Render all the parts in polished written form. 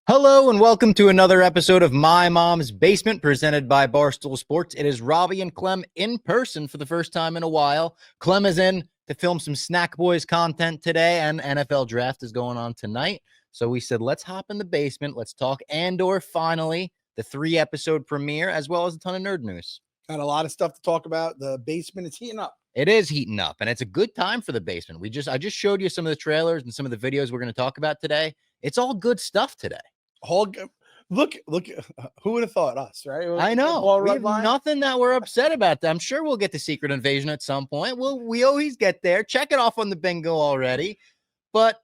Hello and welcome to another episode of My Mom's Basement presented by Barstool Sports. It is Robbie and Clem in person for the first time in a while. Clem is in to film some Snack Boys content today, and NFL draft is going on tonight. So we said, let's hop in the basement. Let's talk Andor finally, the 3-episode premiere, as well as a ton of nerd news. Got a lot of stuff to talk about. The basement is heating up. It is heating up, and it's a good time for the basement. I just showed you some of the trailers and some of the videos we're going to talk about today. It's all good stuff today. Look, who would have thought us, right? I know. We have nothing that we're upset about. I'm sure we'll get to Secret Invasion at some point. We always get there. Check it off on the bingo already. But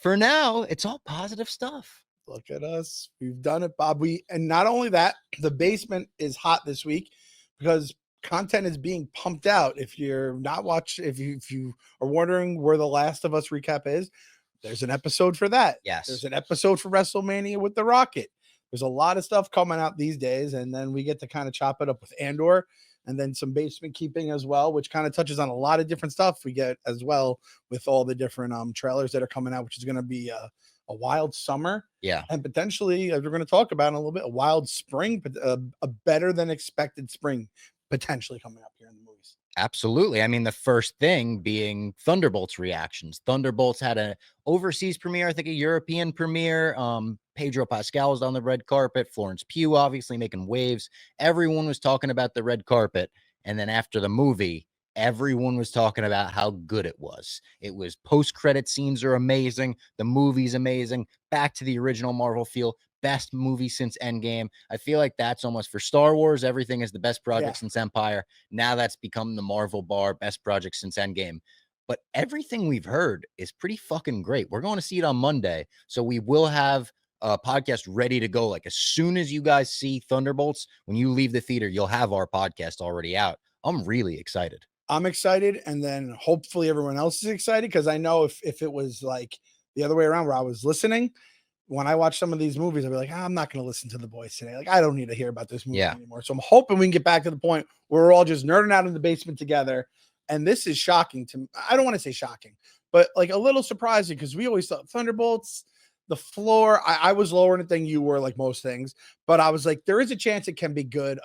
for now, it's all positive stuff. Look at us. We've done it, Bob. And not only that, the basement is hot this week because content is being pumped out. If you're not watching, if you are wondering where the Last of Us recap is, there's an episode for that. Yes. There's an episode for WrestleMania with The Rocket. There's a lot of stuff coming out these days, and then we get to kind of chop it up with Andor and then some basement keeping as well, which kind of touches on a lot of different stuff we get as well with all the different trailers that are coming out, which is going to be a wild summer. Yeah. And potentially, as we're going to talk about in a little bit, a wild spring, but a better than expected spring potentially coming up here in the movies. Absolutely. I mean, the first thing being Thunderbolts reactions. Thunderbolts had an overseas premiere, I think a European premiere. Pedro Pascal was on the red carpet. Florence Pugh obviously making waves. Everyone was talking about the red carpet. And then after the movie, everyone was talking about how good it was. It was post-credit scenes are amazing. The movie's amazing. Back to the original Marvel feel. Best movie since Endgame. I feel like that's almost for Star Wars. Everything is the best project since Empire. Now that's become the Marvel bar, best project since Endgame. But everything we've heard is pretty fucking great. We're going to see it on Monday. So we will have a podcast ready to go. Like as soon as you guys see Thunderbolts, when you leave the theater, you'll have our podcast already out. I'm really excited. I'm excited. And then hopefully everyone else is excited. Cause I know if it was like the other way around where I was listening, when I watch some of these movies, I'll be like, I'm not going to listen to the boys today. Like, I don't need to hear about this movie anymore. So I'm hoping we can get back to the point where we're all just nerding out in the basement together. And this is shocking to me. I don't want to say shocking, but like a little surprising because we always thought Thunderbolts, the floor. I was lower in it than you were, like most things, but I was like, there is a chance it can be good.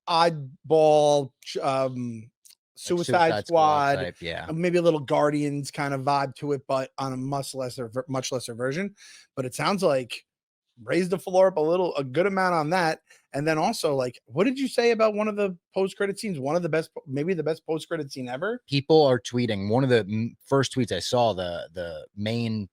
Oddball, Suicide Squad type, yeah, maybe a little Guardians kind of vibe to it, but on a much lesser version. But it sounds like raise the floor up a good amount on that. And then also, like, what did you say about one of the post-credit scenes? One of the best, maybe the best post-credit scene ever. People are tweeting. One of the first tweets I saw, the main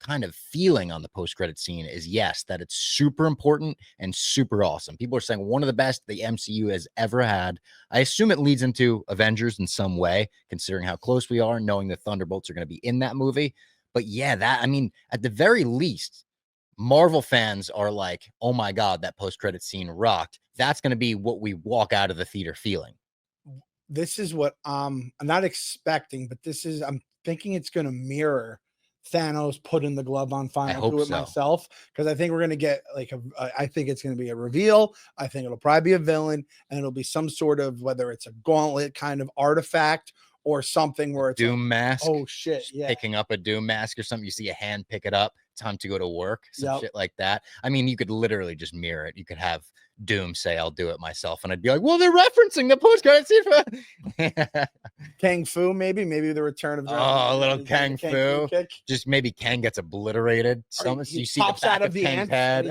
kind of feeling on the post-credit scene is yes, that it's super important and super awesome. People are saying one of the best the MCU has ever had. I assume it leads into Avengers in some way, considering how close we are, knowing the Thunderbolts are going to be in that movie. But yeah, I mean, at the very least, Marvel fans are like, oh my God, that post-credit scene rocked. That's going to be what we walk out of the theater feeling. This is what I'm not expecting, but I'm thinking it's going to mirror Thanos putting the glove on final. I'll do it myself because I think we're going to get like I think it's going to be a reveal. I think it'll probably be a villain and it'll be some sort of, whether it's a gauntlet kind of artifact or something where it's Doom mask. Oh shit. Yeah. Picking up a Doom mask or something. You see a hand pick it up. Time to go to work. Some shit like that. I mean, you could literally just mirror it. You could have Doom say, I'll do it myself. And I'd be like, well, they're referencing the post-credit scene. Kang Fu, maybe the return of a little Kang Fu. Just maybe Kang gets obliterated. You see the back of Kang's head.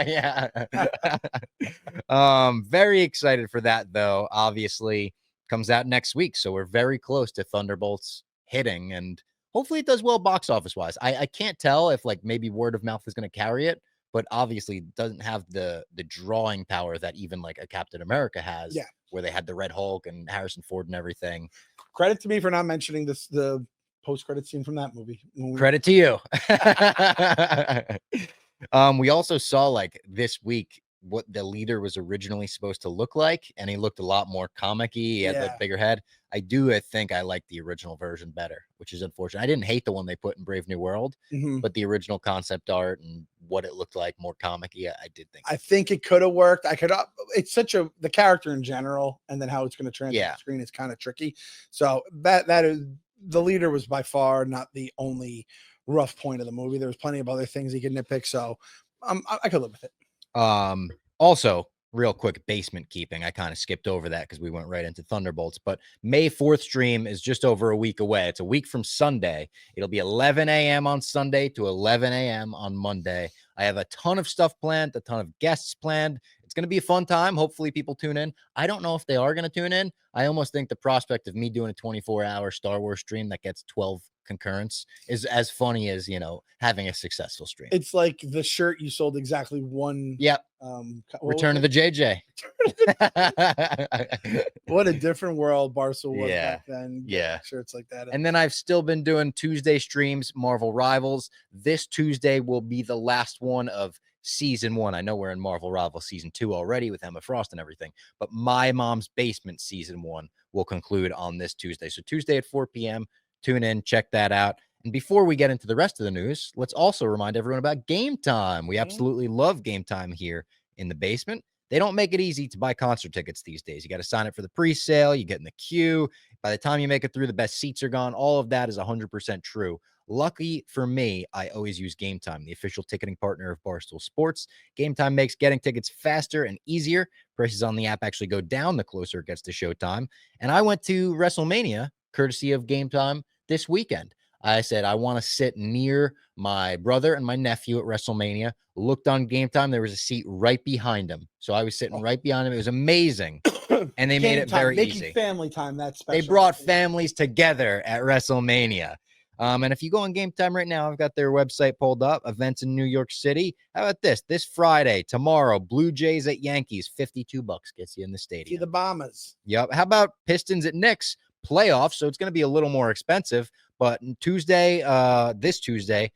Yeah. Very excited for that, though. Obviously, comes out next week. So we're very close to Thunderbolts hitting. And hopefully it does well box office wise. I can't tell if like maybe word of mouth is going to carry it, but obviously doesn't have the drawing power that even like a Captain America has, where they had the Red Hulk and Harrison Ford and everything. Credit to me for not mentioning the post-credit scene from that movie. Credit to you. We also saw like this week what the leader was originally supposed to look like, and he looked a lot more comic-y. He had the bigger head. I think I like the original version better, which is unfortunate. I didn't hate the one they put in Brave New World, but the original concept art and what it looked like more comic-y, I did think. I think it could have worked. It's such the character in general, and then how it's going to translate on the screen is kind of tricky. So that is, the leader was by far not the only rough point of the movie. There was plenty of other things he could nitpick, so I could live with it. Also, real quick, basement keeping. I kind of skipped over that because we went right into Thunderbolts. But May 4th stream is just over a week away. It's a week from Sunday. It'll be 11 a.m. on Sunday to 11 a.m. on Monday. I have a ton of stuff planned, a ton of guests planned. It's going to be a fun time. Hopefully people tune in. I don't know if they are going to tune in. I almost think the prospect of me doing a 24-hour Star Wars stream that gets 12 concurrence is as funny as, having a successful stream. It's like the shirt you sold exactly one. Yep. Return of the JJ. What a different world Barstool was Yeah. back then. Yeah. Shirts like that. And then I've still been doing Tuesday streams, Marvel Rivals. This Tuesday will be the last one of season 1. I know we're in Marvel Rivals season 2 already with Emma Frost and everything, but My Mom's Basement season 1 will conclude on this Tuesday. So Tuesday at 4 p.m. Tune in, check that out. And before we get into the rest of the news, let's also remind everyone about Game Time. We absolutely love Game Time here in the basement. They don't make it easy to buy concert tickets these days. You got to sign up for the pre-sale. You get in the queue. By the time you make it through, the best seats are gone. All of that is 100% true. Lucky for me, I always use Game Time, the official ticketing partner of Barstool Sports. Game Time makes getting tickets faster and easier. Prices on the app actually go down the closer it gets to showtime. And I went to WrestleMania, courtesy of Game Time, this weekend. I said, I want to sit near my brother and my nephew at WrestleMania. Looked on Game Time. There was a seat right behind him. So I was sitting right behind him. It was amazing. And they made it very easy. Family time, that's special. They brought families together at WrestleMania. And if you go on Game Time right now, I've got their website pulled up, events in New York City. How about this? This Friday, tomorrow, Blue Jays at Yankees, $52 gets you in the stadium. See the Bombers. Yep. How about Pistons at Knicks? Playoffs, so it's going to be a little more expensive, but Tuesday, this Tuesday,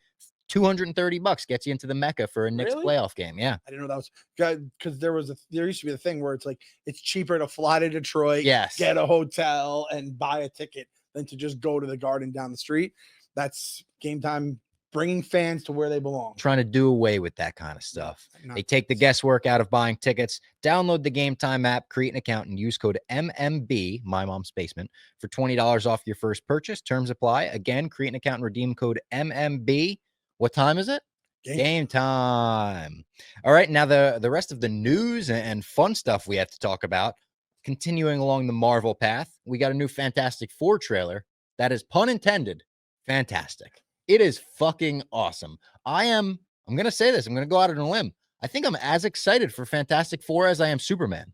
$230 gets you into the Mecca for a Knicks playoff game. Yeah, I didn't know that was good because there used to be the thing where it's like it's cheaper to fly to Detroit, get a hotel, and buy a ticket than to just go to the Garden down the street. That's Game Time bringing fans to where they belong. Trying to do away with that kind of stuff. They take the guesswork out of buying tickets. Download the Game Time app, create an account, and use code MMB, My Mom's Basement, for $20 off your first purchase. Terms apply. Again, create an account and redeem code MMB. What time is it? Game time. All right, now the rest of the news and fun stuff we have to talk about. Continuing along the Marvel path, we got a new Fantastic Four trailer that is, pun intended, fantastic. It is fucking awesome. I'm going to say this. I'm going to go out on a limb. I think I'm as excited for Fantastic Four as I am Superman.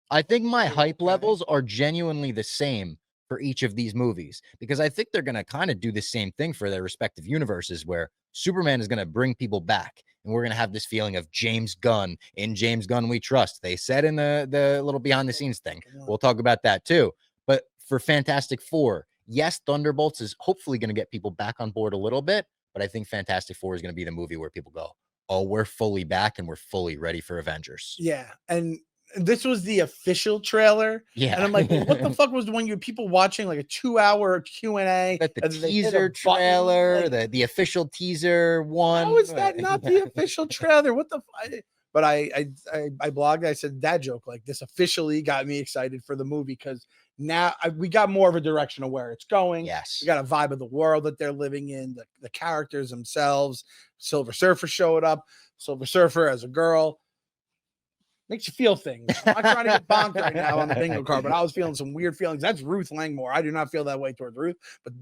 I think my hype levels are genuinely the same for each of these movies because I think they're going to kind of do the same thing for their respective universes where Superman is going to bring people back and we're going to have this feeling of James Gunn. In James Gunn we trust. They said in the little behind the scenes thing. We'll talk about that too. But for Fantastic Four, yes, Thunderbolts is hopefully going to get people back on board a little bit, but I think Fantastic Four is going to be the movie where people go, oh, we're fully back and we're fully ready for Avengers. Yeah. And this was the official trailer. Yeah. And I'm like, well, what the fuck was the one you people watching like a 2-hour Q&A? The teaser trailer, like, the official teaser one. How is that not the official trailer? What the But I blogged, I said that joke, like this officially got me excited for the movie because now we got more of a direction of where it's going. Yes. We got a vibe of the world that they're living in, the characters themselves. Silver Surfer showed up. Silver Surfer as a girl. Makes you feel things. I'm not trying to get bonked right now on the bingo card, but I was feeling some weird feelings. That's Ruth Langmore. I do not feel that way towards Ruth, but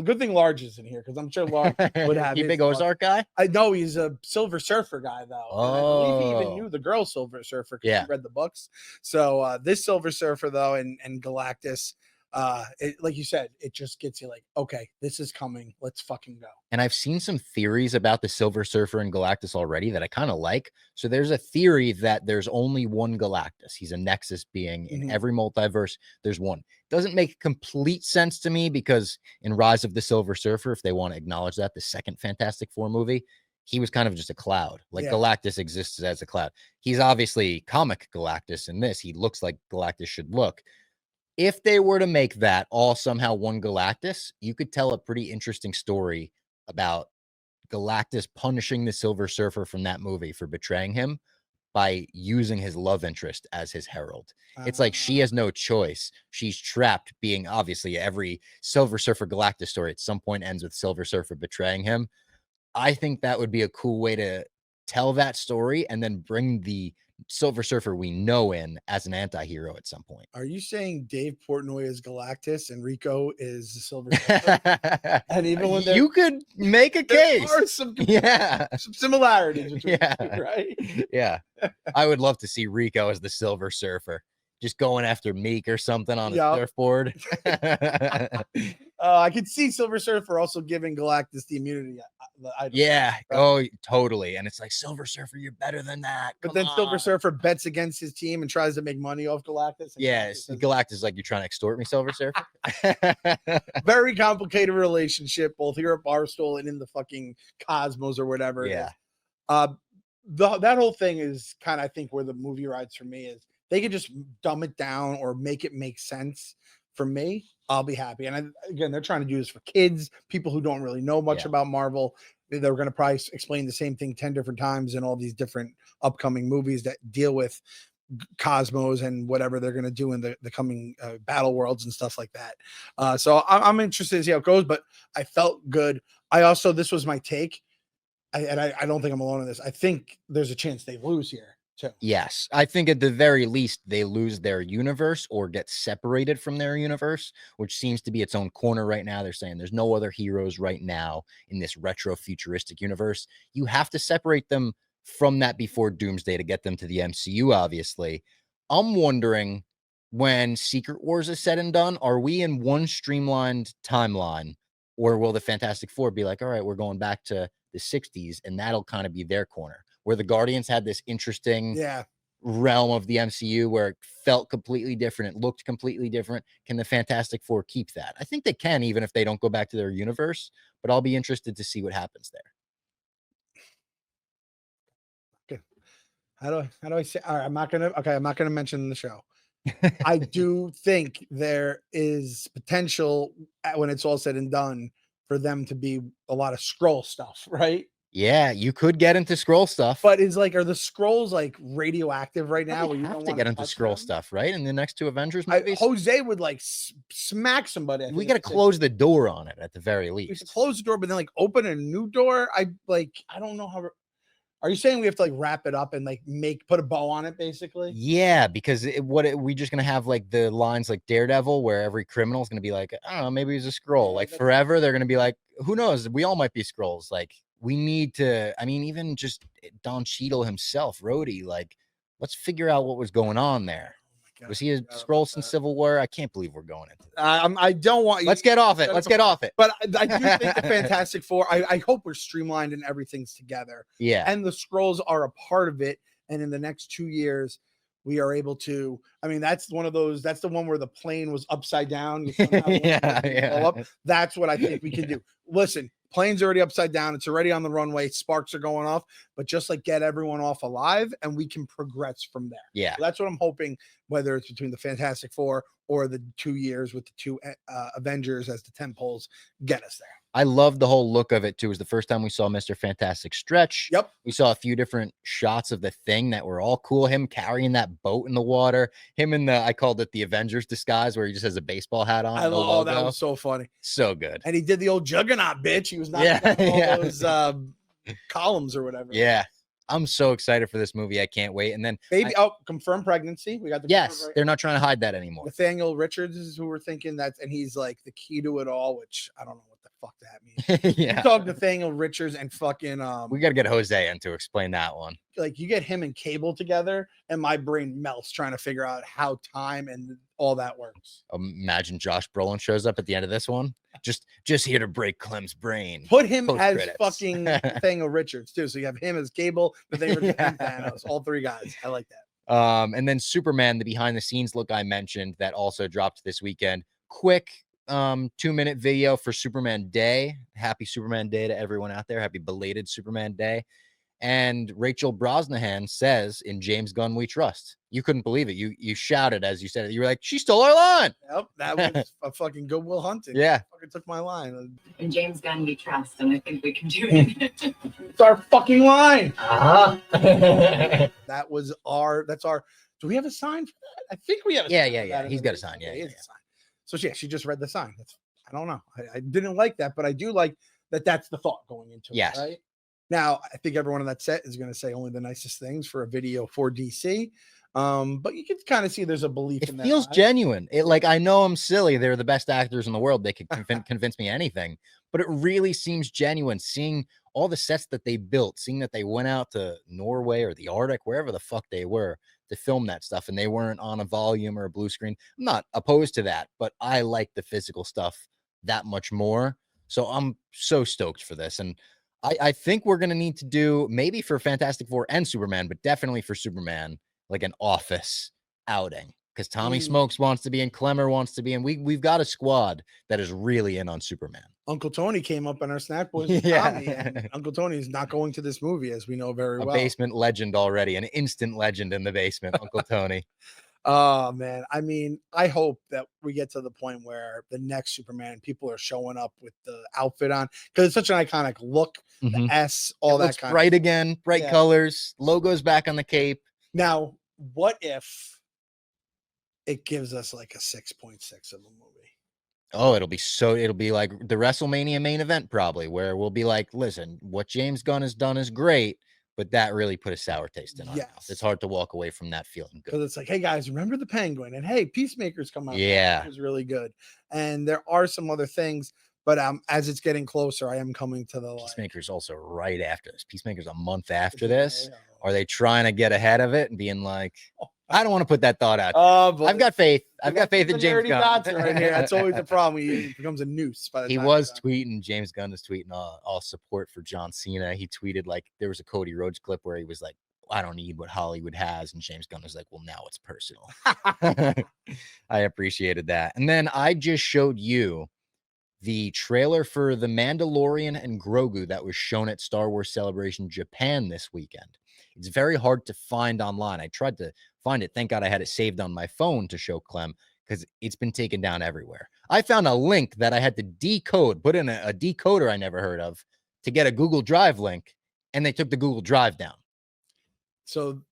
good thing Large is in here because I'm sure Large would have. You big Ozark guy? I know he's a Silver Surfer guy though. Oh, I believe he even knew the girl Silver Surfer because he read the books. So this Silver Surfer though, and Galactus, like you said, it just gets you like, okay, this is coming. Let's fucking go. And I've seen some theories about the Silver Surfer and Galactus already that I kind of like. So there's a theory that there's only one Galactus. He's a Nexus being in every multiverse. There's one. Doesn't make complete sense to me because in Rise of the Silver Surfer, if they want to acknowledge that, the second Fantastic Four movie, he was kind of just a cloud. Like Galactus exists as a cloud. He's obviously comic Galactus in this. He looks like Galactus should look. If they were to make that all somehow one Galactus, you could tell a pretty interesting story about Galactus punishing the Silver Surfer from that movie for betraying him. by using his love interest as his herald. It's like she has no choice. She's trapped, being obviously every Silver Surfer Galactus story at some point ends with Silver Surfer betraying him. I think that would be a cool way to tell that story and then bring the Silver Surfer we know in as an anti-hero at some point. Are you saying Dave Portnoy is Galactus and Rico is the Silver Surfer? And even when you could make a case, there are some similarities between the two, right? Yeah. I would love to see Rico as the Silver Surfer, just going after Meek or something on a surfboard. I could see Silver Surfer also giving Galactus the immunity. Yeah. Right? Oh, totally. And it's like, Silver Surfer, you're better than that. But then Silver Surfer bets against his team and tries to make money off Galactus. Yeah. Galactus is like, you're trying to extort me, Silver Surfer. Very complicated relationship, both here at Barstool and in the fucking cosmos or whatever. Yeah. That whole thing is kind of, I think, where the movie rides for me is they could just dumb it down or make it make sense. For me, I'll be happy. And again, they're trying to do this for kids, people who don't really know much about Marvel. They're going to probably explain the same thing 10 different times in all these different upcoming movies that deal with cosmos and whatever they're going to do in the coming battle worlds and stuff like that. So I'm interested to see how it goes, but I felt good. This was my take. I don't think I'm alone in this. I think there's a chance they lose here too. Yes. I think at the very least, they lose their universe or get separated from their universe, which seems to be its own corner right now. They're saying there's no other heroes right now in this retro futuristic universe. You have to separate them from that before Doomsday to get them to the MCU, obviously. I'm wondering, when Secret Wars is said and done, are we in one streamlined timeline, or will the Fantastic Four be like, all right, we're going back to the 60s, and that'll kind of be their corner, where the Guardians had this interesting realm of the MCU where it felt completely different. It looked completely different. Can the Fantastic Four keep that? I think they can, even if they don't go back to their universe, but I'll be interested to see what happens there. Okay. How do I say? All right, I'm not going to mention the show. I do think there is potential when it's all said and done for them to be a lot of Skrull stuff, right? Yeah, you could get into Skrull stuff. But are the Skrulls like radioactive right now? You have to get into Skrull stuff, right? In the next two Avengers movies, Jose would like smack somebody. We got to close the door on it at the very least. We should close the door, but then like open a new door. I don't know how. Are you saying we have to like wrap it up and like put a bow on it, basically? Yeah, because we just gonna have like the lines like Daredevil, where every criminal is gonna be like, I don't know, maybe he's a Skrull. Like forever, they're gonna be like, who knows? We all might be Skrulls. Like, we need to. I mean, even just Don Cheadle himself, Rhodey. Like, let's figure out what was going on there. Was he a Skrull since Civil War? I can't believe we're going into that. I don't want you. Let's get off it. Let's get off it. But I do think the Fantastic Four, I hope we're streamlined and everything's together. Yeah. And the Skrulls are a part of it. And in the next 2 years, we are able to. I mean, that's one of those. That's the one where the plane was upside down. Yeah. That's what I think we can do. Listen, plane's already upside down. It's already on the runway. Sparks are going off. But just like get everyone off alive, and we can progress from there. Yeah. So that's what I'm hoping. Whether it's between the Fantastic Four or the 2 years with the two Avengers as the tentpoles, get us there. I love the whole look of it too. It was the first time we saw Mr. Fantastic stretch. Yep. We saw a few different shots of the Thing that were all cool. Him carrying that boat in the water. Him in I called it the Avengers disguise, where he just has a baseball hat on. I love that. Was so funny. So good. And he did the old Juggernaut bitch. He was knocking down all those columns or whatever. Yeah. I'm so excited for this movie. I can't wait. And then confirmed pregnancy. We got the they're not trying to hide that anymore. Nathaniel Richards is who we're thinking and he's like the key to it all, which I don't know what the fuck that means. Yeah. You talk Nathaniel Richards and fucking we gotta get Jose in to explain that one. Like, you get him and Cable together, and my brain melts trying to figure out how time and all that works. Imagine Josh Brolin shows up at the end of this one. Just here to break Clem's brain. Put him as fucking Nathaniel Richards too. So you have him as Cable, Nathaniel Richards, and Thanos. All three guys. I like that. And then Superman, the behind the scenes look I mentioned, that also dropped this weekend. Quick 2-minute video for Superman Day. Happy Superman Day to everyone out there. Happy belated Superman Day. And Rachel Brosnahan says, "In James Gunn we trust." You couldn't believe it. You shouted as you said it. You were like, "She stole our line." Yep, that was a fucking Goodwill Hunting. Yeah. Fucking took my line. In James Gunn we trust, and I think we can do it. It's our fucking line. Uh-huh. That's our. Do we have a sign for that? I think we have. Yeah. He's got a sign. Yeah. He has a sign. So yeah, she just read the sign. I don't know. I didn't like that, but I do like that. That's the thought going into Yes. it. Right now, I think everyone on that set is going to say only the nicest things for a video for DC. But you can kind of see there's a belief in that. It feels genuine. I know I'm silly. They're the best actors in the world. They could convince me anything, but it really seems genuine. Seeing all the sets that they built, seeing that they went out to Norway or the Arctic, wherever the fuck they were, to film that stuff, and they weren't on a volume or a blue screen. I'm not opposed to that, but I like the physical stuff that much more. So I'm so stoked for this. And I think we're going to need to do, maybe for Fantastic Four and Superman, but definitely for Superman, like an office outing, because Tommy Smokes wants to be in, Clemmer wants to be in. We've got a squad that is really in on Superman. Uncle Tony came up in our snack boys. Tommy, and Uncle Tony is not going to this movie, as we know very well. A basement legend already, an instant legend in the basement, Uncle Tony. Oh man, I mean, I hope that we get to the point where the next Superman people are showing up with the outfit on, because it's such an iconic look. The S, all that kind bright again, bright colors, logos back on the cape. Now, what if it gives us like a 6.6 of a movie? Oh, it'll be like the WrestleMania main event, probably, where we'll be like, listen, what James Gunn has done is great, but that really put a sour taste in our mouth. It's hard to walk away from that feeling good. Because it's like, hey guys, remember the Penguin? And hey, Peacemaker's come out. Yeah. It was really good. And there are some other things, but as it's getting closer, I am coming to the Peacemaker's also right after this. Peacemaker's a month after this. Yeah. Are they trying to get ahead of it and being like, I don't want to put that thought out. I've got faith. I've got faith in James Gunn. Right here. That's always the problem. He becomes a noose. He was tweeting. James Gunn is tweeting all support for John Cena. He tweeted, like, there was a Cody Rhodes clip where he was like, I don't need what Hollywood has. And James Gunn was like, well, now it's personal. I appreciated that. And then I just showed you the trailer for The Mandalorian and Grogu that was shown at Star Wars Celebration Japan this weekend. It's very hard to find online. I tried to find it. Thank God I had it saved on my phone to show Clem, because it's been taken down everywhere. I found a link that I had to decode, put in a decoder I never heard of, to get a Google Drive link, and they took the Google Drive down. So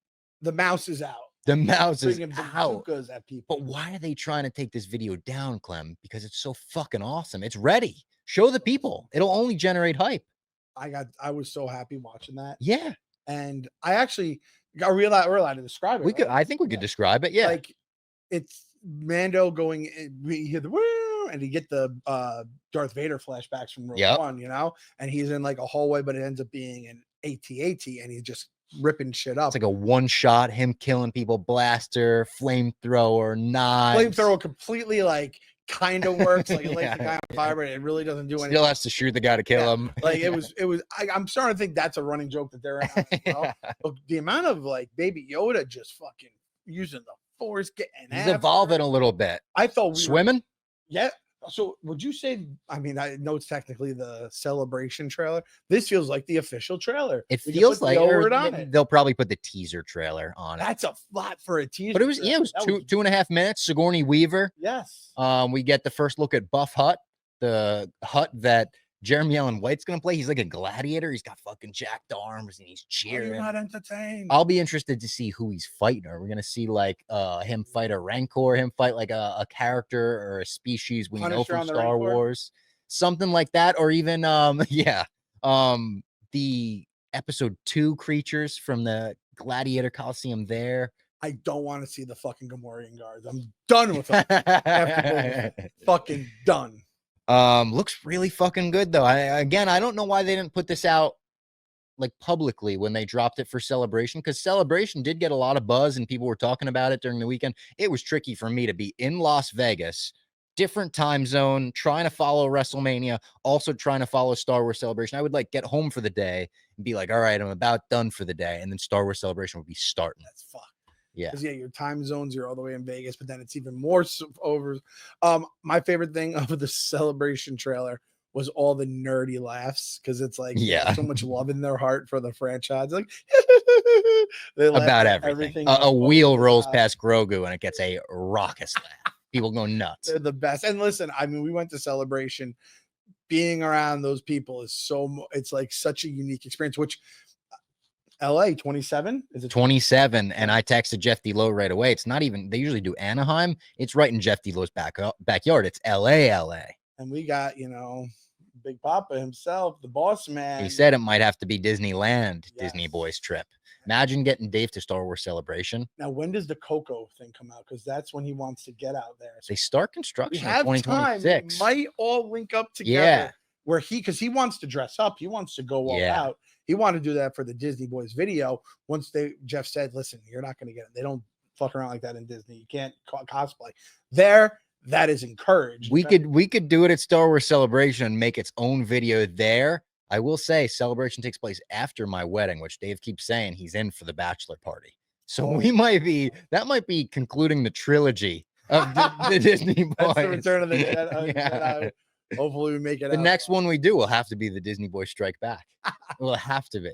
the mouse is out. The mouse is out. At people. But why are they trying to take this video down, Clem? Because it's so fucking awesome. It's ready. Show the people. It'll only generate hype. I was so happy watching that. Yeah. And I actually got we're allowed to describe it. We could, I think we could describe it. Yeah. Like, it's Mando going, we hear the woo, and you get the Darth Vader flashbacks from Rogue One, you know, and he's in like a hallway, but it ends up being an AT-AT, and he's just ripping shit up. It's like a one shot, him killing people, blaster, flamethrower, knives. Flamethrower completely like kind of works, like it lights the guy on fire, but it really doesn't do anything. Still has to shoot the guy to kill him. Like it was I'm starting to think that's a running joke that they're at as well. But the amount of like Baby Yoda just fucking using the Force, getting he's evolving a little bit. I thought swimming. Yeah. So would you say, I mean, I know it's technically the Celebration trailer. This feels like the official trailer. It feels like they'll probably put the teaser trailer on it. That's a lot for a teaser. But it was, it was 2.5 minutes. Sigourney Weaver. Yes. We get the first look at Buff Hutt, the Hutt that Jeremy Allen White's going to play. He's like a gladiator. He's got fucking jacked arms and he's cheering. You're not entertained. I'll be interested to see who he's fighting. Are we going to see like him fight a Rancor, him fight like a character or a species we know from Star Wars, something like that, or even the episode 2 creatures from the Gladiator Coliseum there. I don't want to see the fucking Gamorrean guards. I'm done with them. Fucking done. Looks really fucking good though. I don't know why they didn't put this out like publicly when they dropped it for Celebration, because Celebration did get a lot of buzz and people were talking about it during the weekend. It was tricky for me to be in Las Vegas, different time zone, trying to follow WrestleMania, also trying to follow Star Wars Celebration. I would like get home for the day and be like, all right, I'm about done for the day, and then Star Wars Celebration would be starting. That's fucked. Yeah. Your time zones, you're all the way in Vegas, but then it's even more over. My favorite thing of the Celebration trailer was all the nerdy laughs because it's like they have Yeah. so much love in their heart for the franchise. Like they laugh About at everything. that A wheel goes rolls out. past Grogu and it gets a raucous laugh. People go nuts. They're the best. And listen, I mean, we went to Celebration. Being around those people is it's like such a unique experience. Which LA 27 is it 27, and I texted Jeff Lowe right away. It's not even, they usually do Anaheim. It's right in Jeff Lowe's backyard. It's LA. And we got, Big Papa himself, the boss man. He said it might have to be Disneyland, Yes. Disney Boys trip. Imagine getting Dave to Star Wars Celebration. Now, when does the Coco thing come out? Because that's when he wants to get out there. So They start we construction in have time. We 2026. might all link up together. Yeah. Because he wants to dress up. He wants to go all Yeah. out. He wanted to do that for the Disney Boys video. Once Jeff said, listen, you're not going to get it. They don't fuck around like that in Disney. You can't cosplay. That is encouraged. We could do it at Star Wars Celebration and make its own video there. I will say Celebration takes place after my wedding, which Dave keeps saying he's in for the bachelor party. So we might be concluding the trilogy of the Disney Boys. That's the Return of the Jedi. Yeah. Hopefully we make it The out. next one we do will have to be the Disney Boys Strike Back. It will have to be.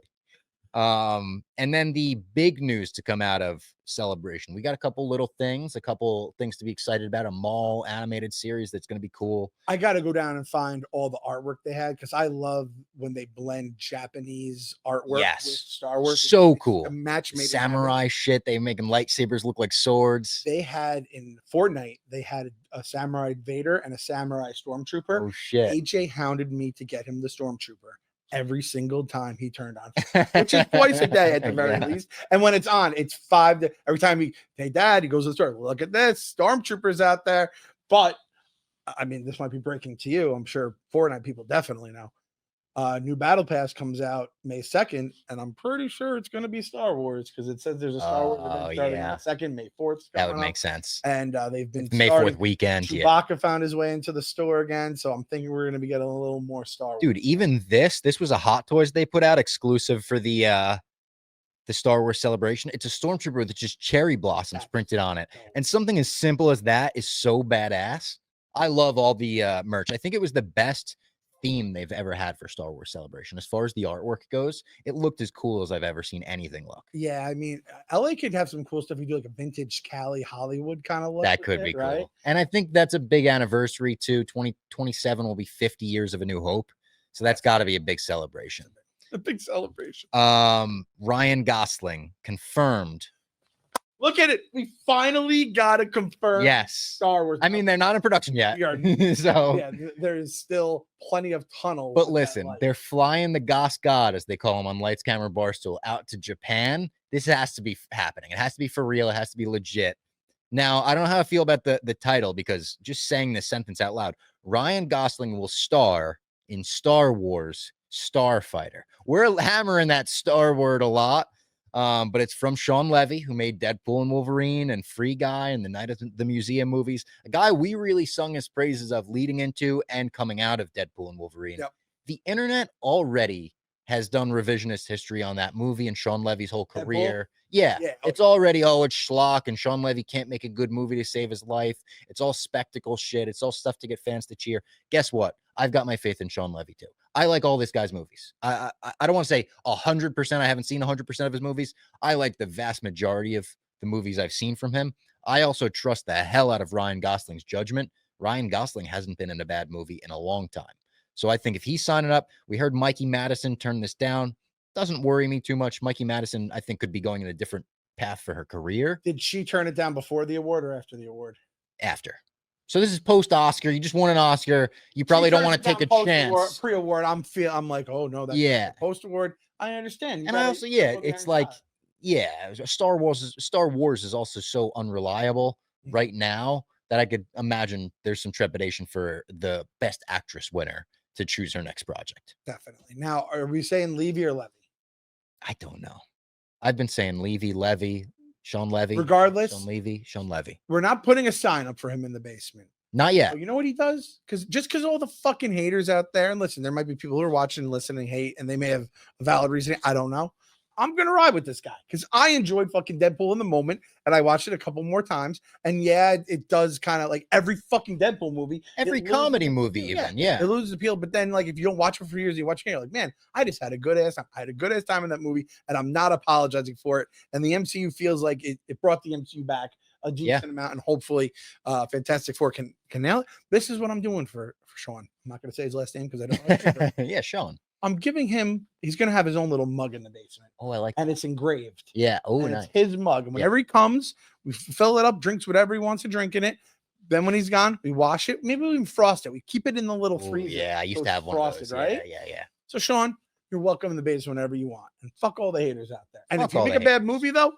And then the big news to come out of Celebration. We got a couple things to be excited about. A mall animated series that's going to be cool. I got to go down and find all the artwork they had because I love when they blend Japanese artwork Yes. with Star Wars. So It's cool. a match made in Samurai shit. They making lightsabers look like swords. They had in Fortnite, they had a Samurai Vader and a Samurai Stormtrooper. Oh shit. AJ hounded me to get him the Stormtrooper every single time he turned on, which is twice a day at the very Yeah. least. And when it's on, it's 5 to every time hey dad, he goes to the store. Look at this, Stormtroopers out there. But I mean, this might be breaking to you. I'm sure Fortnite people definitely know. New Battle Pass comes out May 2nd, and I'm pretty sure it's going to be Star Wars because it says there's a Star Wars event starting yeah. on 2nd, May 4th. That would make sense. And they've been May starting. 4th weekend. Yeah. Chewbacca found his way into the store again, so I'm thinking we're going to be getting a little more Star Wars. Dude, even this was a Hot Toys they put out exclusive for the Star Wars Celebration. It's a Stormtrooper with just cherry blossoms printed on it. And something as simple as that is so badass. I love all the merch. I think it was the best theme they've ever had for Star Wars Celebration. As far as the artwork goes, it looked as cool as I've ever seen anything look. Yeah, I mean, LA could have some cool stuff. You do like a vintage Cali Hollywood kind of look. That with could it, be right? cool. And I think that's a big anniversary too. 2027 will be 50 years of A New Hope. So that's got to be a big celebration. A big celebration. Ryan Gosling confirmed. Look at it. We finally got to confirm Yes. Star Wars. I mean, they're not in production yet. So yeah, there is still plenty of tunnel. but listen, they're flying the Goss God, as they call him on Lights Camera Barstool, out to Japan. This has to be happening. It has to be for real. It has to be legit. Now, I don't know how I feel about the title, because just saying this sentence out loud, Ryan Gosling will star in Star Wars Starfighter. We're hammering that Star word a lot, but it's from Sean Levy, who made Deadpool and Wolverine and Free Guy and the Night of the Museum movies. A guy we really sung his praises of leading into and coming out of Deadpool and Wolverine. Yep. The internet already has done revisionist history on that movie and Sean Levy's whole Deadpool? career. Yeah, Yeah, it's already, it's schlock and Sean Levy can't make a good movie to save his life. It's all spectacle shit. It's all stuff to get fans to cheer. Guess what? I've got my faith in Sean Levy too. I like all this guy's movies. I don't want to say 100%. I haven't seen 100% of his movies. I like the vast majority of the movies I've seen from him. I also trust the hell out of Ryan Gosling's judgment. Ryan Gosling hasn't been in a bad movie in a long time. So I think if he's signing up, we heard Mikey Madison turn this down. Doesn't worry me too much. Mikey Madison, I think, could be going in a different path for her career. Did she turn it down before the award or after the award? After. So this is post-Oscar. You just won an Oscar. You probably don't want to take a chance. Pre-award, I'm like, oh no, that's post-award. I understand. And I also, it's like, Star Wars is also so unreliable right now that I could imagine there's some trepidation for the Best Actress winner to choose her next project. Definitely. Now, are we saying Levy or Levy? I don't know. I've been saying Levy, Sean Levy. Regardless, Sean Levy. We're not putting a sign up for him in the basement. Not yet. But you know what he does? Because all the fucking haters out there, and listen, there might be people who are watching and listening hate, and they may have a valid reason. I don't know. I'm gonna ride with this guy because I enjoyed fucking Deadpool in the moment, and I watched it a couple more times. And yeah, it does kind of like every fucking Deadpool movie, Every it comedy loses movie, appeal. even. Yeah. It loses appeal. But then, like, if you don't watch it for years, you watch it, you're like, man, I just had a good ass time. I had a good ass time in that movie, and I'm not apologizing for it. And the MCU feels like it brought the MCU back a decent amount, and hopefully, Fantastic Four can nail it. This is what I'm doing for Sean. I'm not going to say his last name because I don't know his name. Yeah, Sean. I'm giving him, he's going to have his own little mug in the basement. Oh, I like and it's engraved. Yeah. Oh, and nice. It's his mug. And whenever he comes, we fill it up, drinks whatever he wants to drink in it. Then when he's gone, we wash it. Maybe we even frost it. We keep it in the little Ooh, freezer. yeah, I used so to it's have one of frosted, those. right? Yeah. So Sean, you're welcome in the basement whenever you want. And fuck all the haters out there. And Fuck if you all make the a bad haters. movie, though,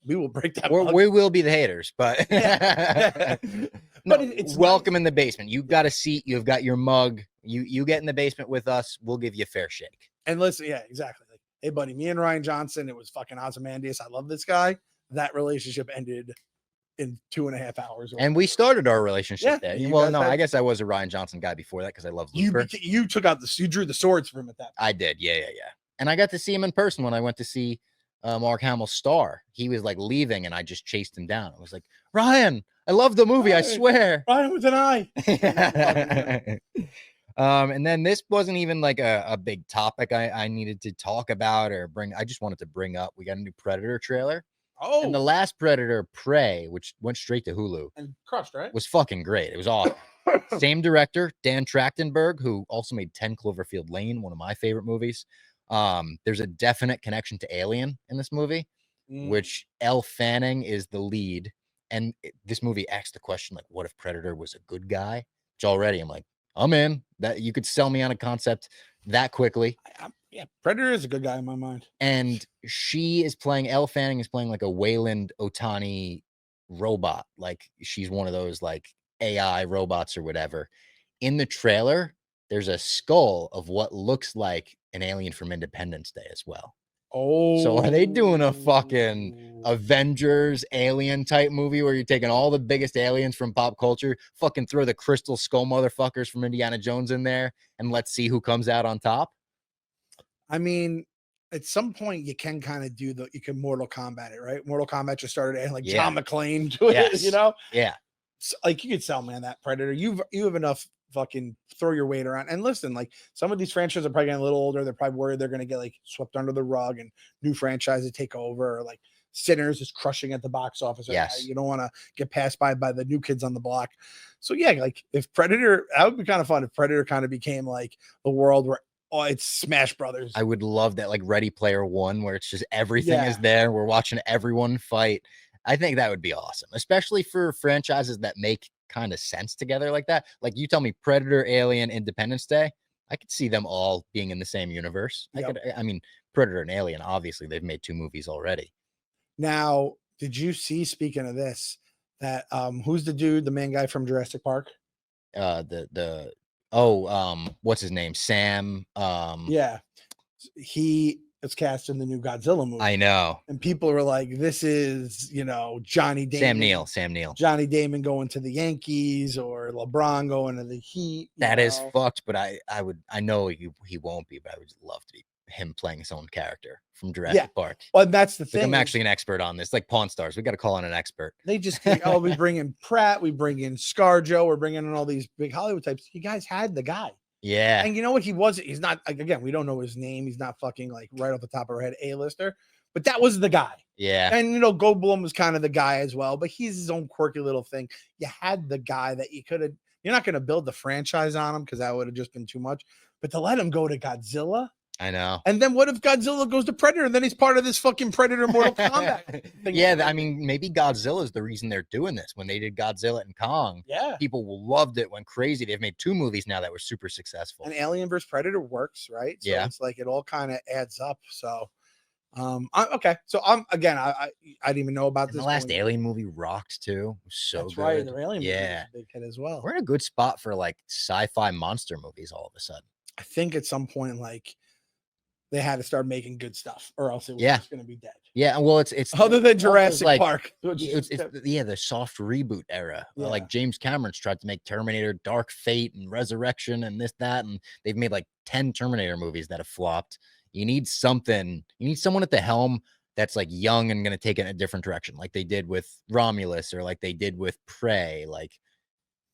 we will break that mug. We will be the haters, but Yeah. no, But it's welcome in the basement. You've got a seat. You've got your mug. You get in the basement with us. We'll give you a fair shake. And listen, yeah, exactly. Like, hey, buddy, me and Ryan Johnson, it was fucking Ozymandias. I love this guy. That relationship ended in 2.5 hours. And we started our relationship there. you Well, guys no, had- I guess I was a Ryan Johnson guy before that because I love you Looper. you took out you drew the swords for him at that point. I did. Yeah. And I got to see him in person when I went to see Mark Hamill's Star. He was like leaving and I just chased him down. I was like, Ryan, I love the movie. I Ryan. swear. Ryan with an eye. And then this wasn't even like a big topic I needed to talk about or bring. I just wanted to bring up. We got a new Predator trailer. Oh, And the last Predator, Prey, which went straight to Hulu, and crushed, right? was fucking great. It was awesome. Same director, Dan Trachtenberg, who also made 10 Cloverfield Lane, one of my favorite movies. There's a definite connection to Alien in this movie, which Elle Fanning is the lead. And this movie asks the question, like, what if Predator was a good guy? Which already I'm like, I'm in. That you could sell me on a concept that quickly. Yeah, Predator is a good guy in my mind. And she is playing, Elle Fanning is playing like a Wayland Otani robot. Like she's one of those like AI robots or whatever. In the trailer, there's a skull of what looks like an alien from Independence Day as well. Oh, So are they doing a fucking Avengers alien type movie where you're taking all the biggest aliens from pop culture, fucking throw the crystal skull motherfuckers from Indiana Jones in there, and let's see who comes out on top? I mean, at some point you can kind of do you can Mortal Kombat it, right? Mortal Kombat just started adding like John McClane to it, Yes. you know? Yeah. So, like you could sell me on that Predator. You have enough fucking throw your weight around. And listen, like some of these franchises are probably getting a little older. They're probably worried they're going to get like swept under the rug and new franchises take over, or like Sinners is crushing at the box office. Right Yes. now. You don't want to get passed by the new kids on the block. So yeah, like if Predator, that would be kind of fun if Predator kind of became like the world where it's Smash Brothers. I would love that, like Ready Player One, where it's just everything is Yeah. there. We're watching everyone fight. I think that would be awesome, especially for franchises that make kind of sense together like that. Like you tell me Predator, Alien, Independence Day. I could see them all being in the same universe. Yep. I mean, Predator and Alien, obviously, they've made 2 movies already. Now, did you see, speaking of this, that who's the dude, the main guy from Jurassic Park? What's his name? Sam. Yeah. He is cast in the new Godzilla movie. I know. And people were like, this is, Johnny Damon. Sam Neill. Johnny Damon going to the Yankees or LeBron going to the Heat. That is fucked, but I know he won't be, but I would love to be him playing his own character from Jurassic Park. Well, that's the Like, thing. I'm actually an expert on this, like Pawn Stars. We got to call on an expert. They just keep, we bring in Pratt, we bring in ScarJo, we're bringing in all these big Hollywood types. You guys had the guy. Yeah. And you know what? He's not, like, again, we don't know his name. He's not fucking like right off the top of our head A-lister, but that was the guy. Yeah. And, Goldblum was kind of the guy as well, but he's his own quirky little thing. You had the guy that you could have, you're not going to build the franchise on him because that would have just been too much, but to let him go to Godzilla. I know. And then what if Godzilla goes to Predator and then he's part of this fucking Predator Mortal Kombat thing? Yeah, I mean, maybe Godzilla is the reason they're doing this. When they did Godzilla and Kong, Yeah. people loved it, went crazy. They've made 2 movies now that were super successful. And Alien vs Predator works, right? So Yeah. it's like it all kind of adds up. So okay. So I didn't even know about And this. the last going- Alien movie rocked too. It was so That's good. right. The Alien movie Yeah. was a big hit as well. We're in a good spot for like sci-fi monster movies all of a sudden. I think at some point, like, they had to start making good stuff, or else it was Yeah. just going to be dead. Yeah, well, it's Other than almost Jurassic like, Park, which it's is- the soft reboot era. Yeah. Like James Cameron's tried to make Terminator, Dark Fate, and Resurrection, and this, that, and they've made like 10 Terminator movies that have flopped. You need something. You need someone at the helm that's like young and going to take it in a different direction, like they did with Romulus or like they did with Prey. Like,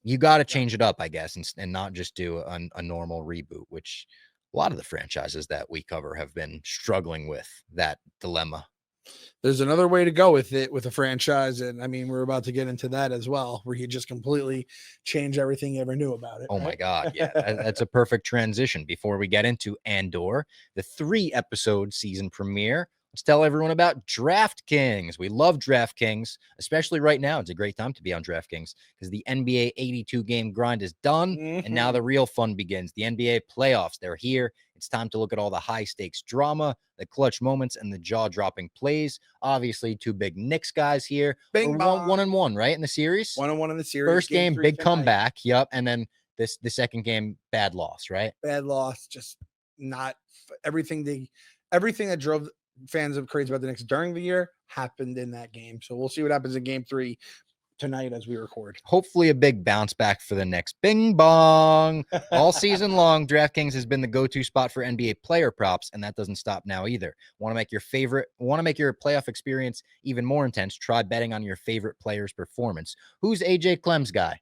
you got to change it up, I guess, and not just do a normal reboot, which a lot of the franchises that we cover have been struggling with that dilemma. There's another way to go with it with a franchise, and I mean, we're about to get into that as well, where you just completely change everything you ever knew about it. Oh my God, yeah, that's a perfect transition. Before we get into Andor, the 3-episode season premiere, let's tell everyone about DraftKings. We love DraftKings, especially right now. It's a great time to be on DraftKings because the NBA 82 game grind is done, and now the real fun begins. The NBA playoffs, they're here. It's time to look at all the high stakes drama, the clutch moments, and the jaw dropping plays. Obviously, 2 big Knicks guys here. Bing We're 1-1, right, in the series. 1-1 in the series. First game, big tonight. comeback. Yep, and then the second game, bad loss, right? Bad loss. Just not everything that drove fans of crazy about the Knicks during the year happened in that game. So we'll see what happens in game 3 tonight as we record. Hopefully a big bounce back for the Knicks. Bing bong. All season long, DraftKings has been the go-to spot for NBA player props, and that doesn't stop now either. Want to make your playoff experience even more intense? Try betting on your favorite player's performance. Who's AJ Clem's guy?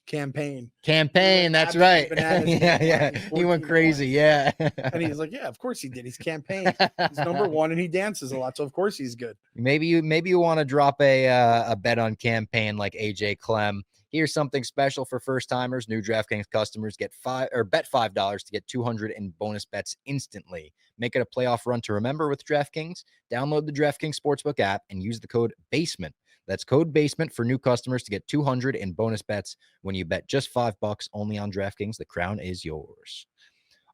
Campaign. That's right. Yeah. He went crazy. Yeah. And he's like, yeah, of course he did. He's campaign. He's number 1 and he dances a lot. So of course he's good. Maybe you want to drop a bet on campaign like AJ Clem. Here's something special for first timers. New DraftKings customers bet $5 to get 200 in bonus bets instantly. Make it a playoff run to remember with DraftKings. Download the DraftKings Sportsbook app and use the code BASEMENT. That's code BASEMENT for new customers to get 200 in bonus bets when you bet just $5 only on DraftKings. The crown is yours.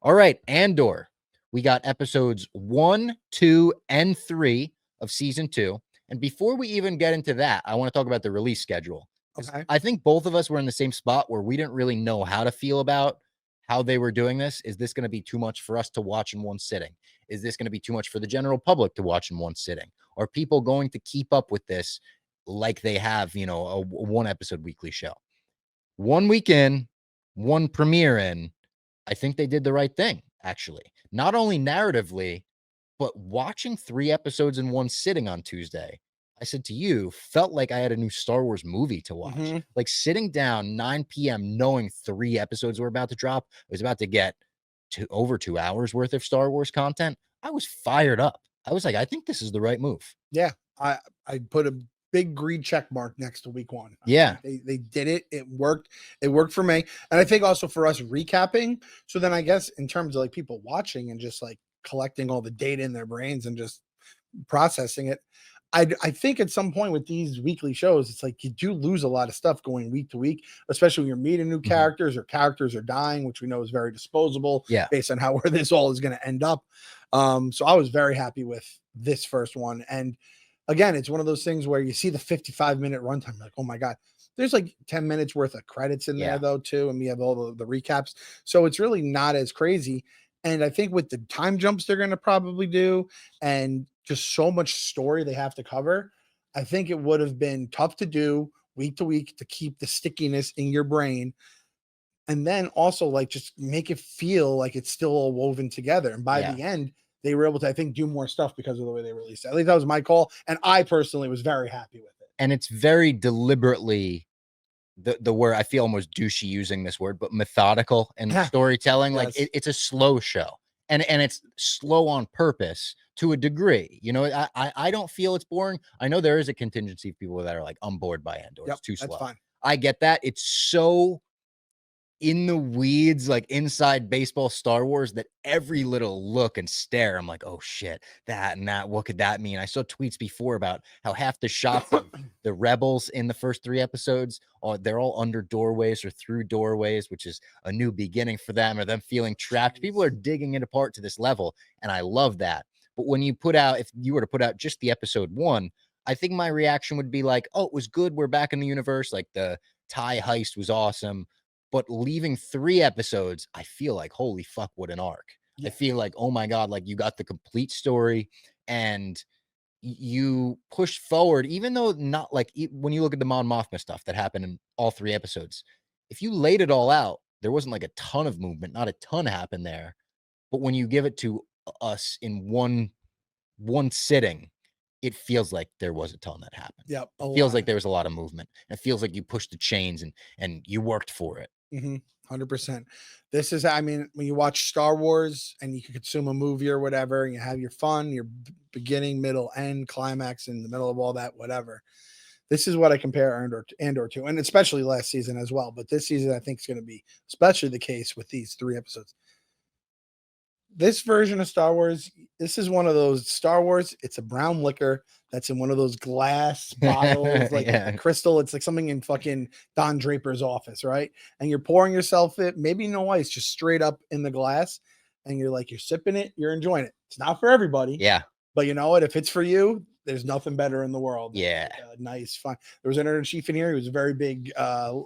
All right, Andor. We got episodes 1, 2, and 3 of season 2. And before we even get into that, I want to talk about the release schedule. Okay. I think both of us were in the same spot where we didn't really know how to feel about how they were doing this. Is this going to be too much for us to watch in one sitting? Is this going to be too much for the general public to watch in one sitting? Are people going to keep up with this like they have, a 1-episode weekly show? 1 week in, 1 premiere in, I think they did the right thing, actually. Not only narratively, but watching 3 episodes in one sitting on Tuesday, I said to you, felt like I had a new Star Wars movie to watch. Like sitting down 9 p.m. knowing 3 episodes were about to drop. I was about to get to over 2 hours worth of Star Wars content. I was fired up. I was like, I think this is the right move. Yeah, I put a big green check mark next to week 1. Yeah, they did it. It worked. It worked for me, and I think also for us recapping. So then I guess in terms of like people watching and just like collecting all the data in their brains and just processing it, I think at some point with these weekly shows, it's like you do lose a lot of stuff going week to week, especially when you're meeting new characters or characters are dying, which we know is very disposable based on where this all is going to end up. So I was very happy with this first one. And again, it's one of those things where you see the 55-minute runtime, like, oh my God, there's like 10 minutes worth of credits in there though, too. And we have all the recaps. So it's really not as crazy. And I think with the time jumps they're going to probably do and just so much story they have to cover, I think it would have been tough to do week to week to keep the stickiness in your brain. And then also like just make it feel like it's still all woven together. And by the end, they were able to, I think, do more stuff because of the way they released it. At least that was my call. And I personally was very happy with it. And it's very deliberately the word, I feel almost douchey using this word, but methodical and storytelling. Like it's a slow show and it's slow on purpose to a degree. I don't feel it's boring. I know there is a contingency of people that are like, I'm bored by Andor. It's too slow. That's fine. I get that. It's so in the weeds, like inside baseball Star Wars, that every little look and stare, I'm like, oh shit, that and that, what could that mean? I saw tweets before about how half the shots of the rebels in the first 3 episodes, they're all under doorways or through doorways, which is a new beginning for them, or them feeling trapped. People are digging it apart to this level, and I love that. But when you if you were to put out just the episode 1, I think my reaction would be like, oh, it was good, we're back in the universe, like the TIE heist was awesome. But leaving 3 episodes, I feel like, holy fuck, what an arc. I feel like, oh my God, like you got the complete story and you pushed forward, even though not like when you look at the Mon Mothma stuff that happened in all 3 episodes, if you laid it all out, there wasn't like a ton of movement, not a ton happened there. But when you give it to us in one sitting, it feels like there was a ton that happened. Yep. It feels like there was a lot of movement. It feels like you pushed the chains and you worked for it. 100%. This is, I mean, when you watch Star Wars and you can consume a movie or whatever, and you have your fun, your beginning, middle, end, climax in the middle of all that, whatever. This is what I compare Andor to, and especially last season as well. But this season, I think, is going to be especially the case with these 3 episodes. This version of Star Wars, this is one of those Star Wars. It's a brown liquor that's in one of those glass bottles, like a crystal. It's like something in fucking Don Draper's office, right? And you're pouring yourself it, maybe no ice, just straight up in the glass. And you're like, you're sipping it, you're enjoying it. It's not for everybody. Yeah. But you know what? If it's for you, there's nothing better in the world. Yeah. Nice, fun. There was an editor-in-chief in here. He was a very big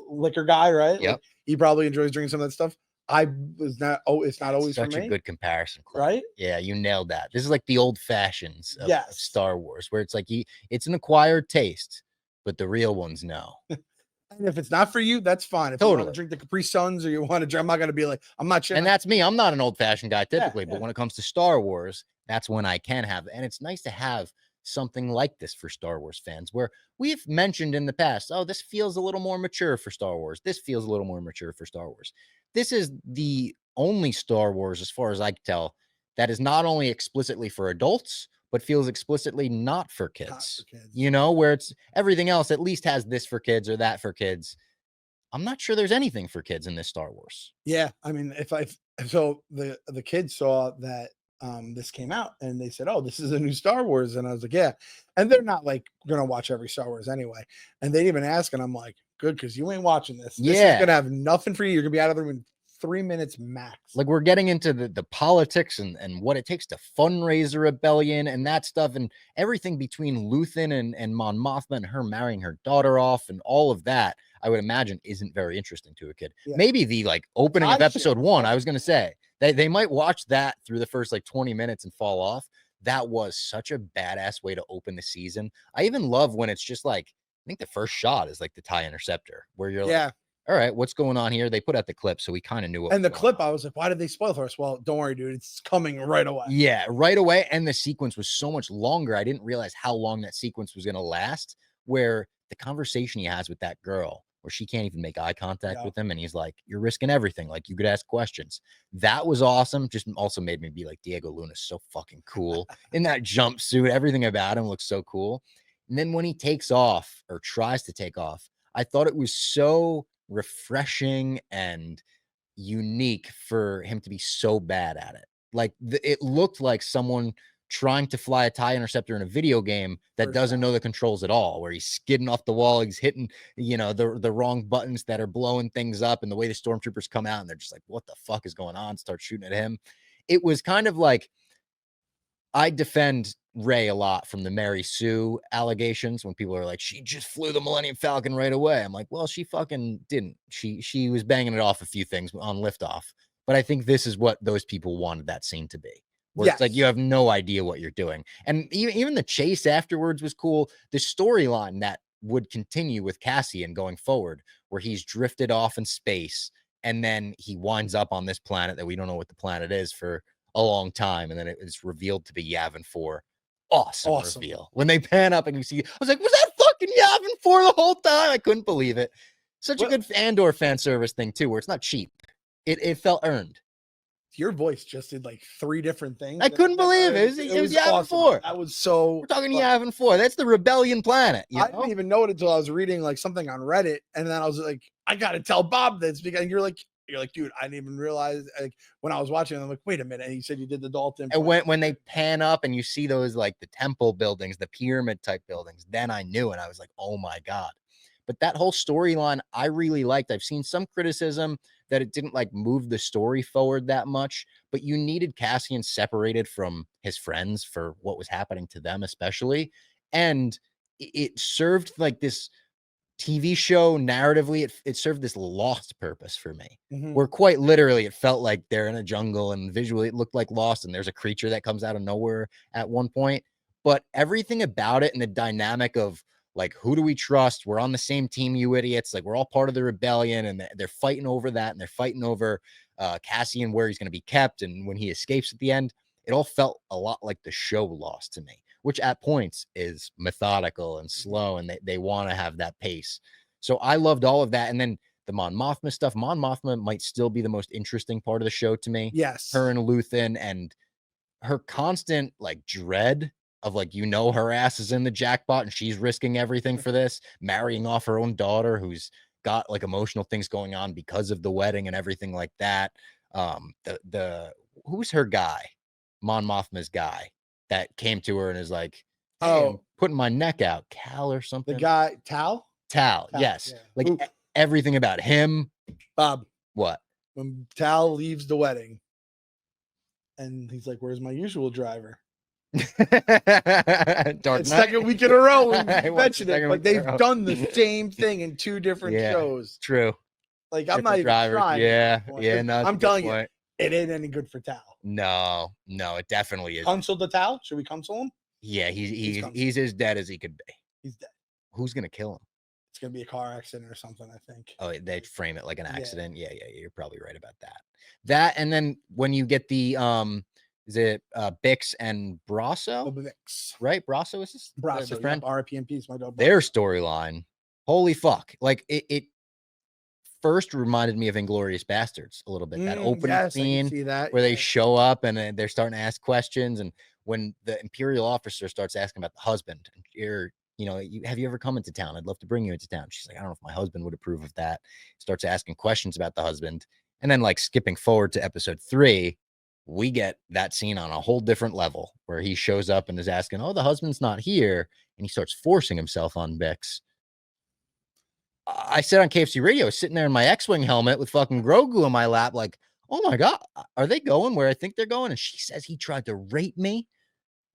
liquor guy, right? Yep. Like, he probably enjoys drinking some of that stuff. I was not. Oh, it's not always such for a me. good comparison, Clem. Right? Yeah, you nailed that. This is like the old fashions of Yes. Star Wars, where it's like it's an acquired taste, but the real ones know. And if it's not for you, that's fine. If you want to drink the Capri Suns or you want to drink, I'm not going to be like, I'm not sure. And that's me. I'm not an old fashioned guy typically, Yeah. but when it comes to Star Wars, that's when I can have it. And it's nice to have something like this for Star Wars fans, where we've mentioned in the past, oh, this feels a little more mature for Star Wars. This feels a little more mature for Star Wars. This is the only Star Wars, as far as I can tell, that is not only explicitly for adults, but feels explicitly not for kids. You know, where it's everything else at least has this for kids or that for kids. I'm not sure there's anything for kids in this Star Wars. Yeah, I mean, so the kids saw that this came out and they said, oh, this is a new Star Wars, and I was like, yeah. And they're not like gonna watch every Star Wars anyway, and they didn't even ask, and I'm like, good, because you ain't watching this. This is gonna have nothing for you. You're gonna be out of the room in 3 minutes max. Like, we're getting into the politics and what it takes to fundraise a rebellion and that stuff, and everything between Luthen and Mon Mothma and her marrying her daughter off and all of that, I would imagine isn't very interesting to a kid. Yeah. Maybe the like opening of episode 1, I was gonna say they might watch that through the first like 20 minutes and fall off. That was such a badass way to open the season. I even love when it's just like, I think the first shot is like the TIE interceptor, where you're like, all right, what's going on here? They put out the clip, so we kind of knew what. And the clip, I was like, why did they spoil for us? Well, don't worry, dude. It's coming right away. Yeah, right away. And the sequence was so much longer. I didn't realize how long that sequence was going to last, where the conversation he has with that girl, where she can't even make eye contact with him. And he's like, you're risking everything. Like, you could ask questions. That was awesome. Just also made me be like, Diego Luna's so fucking cool in that jumpsuit. Everything about him looks so cool. And then when he takes off or tries to take off, I thought it was so refreshing and unique for him to be so bad at it. Like, it looked like someone trying to fly a TIE interceptor in a video game that doesn't know the controls at all, where he's skidding off the wall, he's hitting, you know, the wrong buttons that are blowing things up, and the way the stormtroopers come out and they're just like, what the fuck is going on? Start shooting at him. It was kind of like, I defend Rey a lot from the Mary Sue allegations when people are like, she just flew the Millennium Falcon right away. I'm like, well, she fucking didn't. She was banging it off a few things on liftoff. But I think this is what those people wanted that scene to be, where it's like, you have no idea what you're doing. And even the chase afterwards was cool. The storyline that would continue with Cassian going forward, where he's drifted off in space and then he winds up on this planet that we don't know what the planet is for a long time, and then it's revealed to be Yavin 4. Awesome reveal. When they pan up and you see, I was like, was that fucking Yavin 4 the whole time? I couldn't believe it. Such a good Andor fan service thing too, where it's not cheap. It felt earned. Your voice just did like 3 different things. I couldn't believe it. It was Yavin awesome. 4. That was so. We're talking Yavin 4. That's the rebellion planet. I didn't even know it until I was reading like something on Reddit, and then I was like, I gotta tell Bob this, because you're like, dude, I didn't even realize. Like, when I was watching, I'm like, wait a minute. And he said you did the Dalton. And when they pan up and you see those like the temple buildings, the pyramid type buildings, then I knew, and I was like, oh my God. But that whole storyline I really liked. I've seen some criticism that it didn't like move the story forward that much, but you needed Cassian separated from his friends for what was happening to them, especially. And it served like this TV show narratively. It served this lost purpose for me, where quite literally it felt like they're in a jungle, and visually it looked like Lost, and there's a creature that comes out of nowhere at one point. But everything about it and the dynamic of like, who do we trust? We're on the same team, you idiots. Like, we're all part of the rebellion, and they're fighting over that, and they're fighting over Cassian, where he's going to be kept, and when he escapes at the end. it all felt a lot like the show Lost to me, which at points is methodical and slow, and they want to have that pace. So I loved all of that. And then the Mon Mothma stuff. Mon Mothma might still be the most interesting part of the show to me. Yes. Her and Luthen, and her constant like dread of like, her ass is in the jackpot and she's risking everything for this, marrying off her own daughter who's got like emotional things going on because of the wedding and everything like that. Who's her guy? Mon Mothma's guy that came to her and is like, hey, I'm putting my neck out, Cal or something. The guy, Tal, yes. yeah. Like everything about him. Bob. What? When Tal leaves the wedding and he's like, where's my usual driver? Second week in a row we mentioned it, but they've done the same thing in 2 different shows. True. Like, I'm not even trying. No, I'm telling you, it ain't any good for Tal. No, it definitely is. Console the Tal? Should we console him? Yeah, he's as dead as he could be. He's dead. Who's gonna kill him? It's gonna be a car accident or something, I think. Oh, they frame it like an accident. Yeah, you're probably right about that. And then when you get the is it Bix and Brasso? Bix. Right? Brasso is this? Brasso, the friend? RIP in peace, my dog. Their storyline. Holy fuck. Like it first reminded me of Inglourious Bastards a little bit. That opening scene where they show up and they're starting to ask questions, and when the Imperial officer starts asking about the husband, and have you ever come into town? I'd love to bring you into town. She's like, I don't know if my husband would approve of that. Starts asking questions about the husband. And then like skipping forward to episode 3, we get that scene on a whole different level where he shows up and is asking, oh, the husband's not here. And he starts forcing himself on Bix. I said on KFC radio, sitting there in my X-Wing helmet with fucking Grogu in my lap, like, oh my God, are they going where I think they're going? And she says he tried to rape me.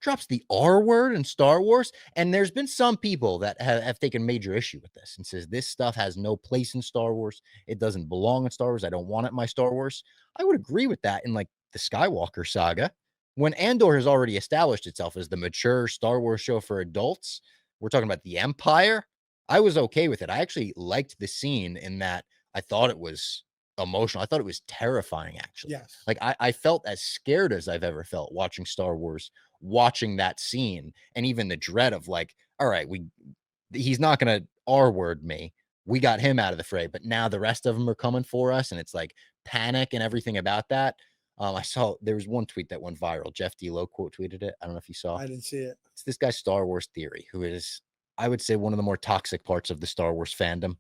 Drops the R word in Star Wars. And there's been some people that have taken major issue with this and says this stuff has no place in Star Wars. It doesn't belong in Star Wars. I don't want it in my Star Wars. I would agree with that in like the Skywalker saga. When Andor has already established itself as the mature Star Wars show for adults, we're talking about the Empire. I was okay with it. I actually liked the scene in that I thought it was emotional. I thought it was terrifying, actually. Yes. Like I felt as scared as I've ever felt watching Star Wars, watching that scene, and even the dread of like, all right, he's not going to R-word me. We got him out of the fray, but now the rest of them are coming for us. And it's like panic and everything about that. I saw there was one tweet that went viral. Jeff D'Lo quote tweeted it. I don't know if you saw. I didn't see it. It's this guy Star Wars Theory, who is, I would say, one of the more toxic parts of the Star Wars fandom.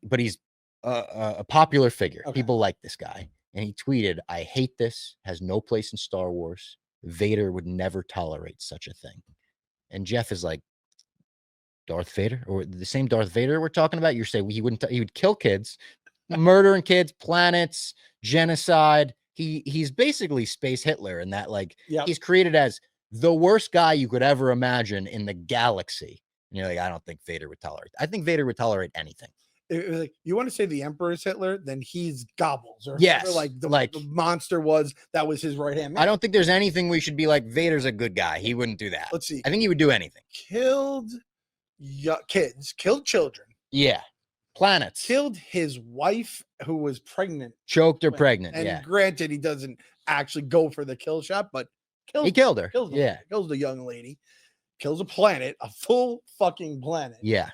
But he's a popular figure. Okay. People like this guy. And he tweeted, I hate this, has no place in Star Wars. Vader would never tolerate such a thing. And Jeff is like, Darth Vader, or the same Darth Vader we're talking about? You're saying he would kill kids, murdering kids, planets, genocide. He's basically space Hitler in that, like, he's created as the worst guy you could ever imagine in the galaxy. And you're like, I don't think Vader would tolerate. I think Vader would tolerate anything. Like, you want to say the Emperor is Hitler, then he's Gobbles, or yes, like the monster that was his right hand man. I don't think there's anything we should be like, Vader's a good guy. He wouldn't do that. Let's see. I think he would do anything. Killed kids, killed children. Yeah. Planets. Killed his wife who was pregnant. Choked her pregnant. And granted, he doesn't actually go for the kill shot, but he killed her. Kills the young lady. Kills a planet, a full fucking planet. Yeah.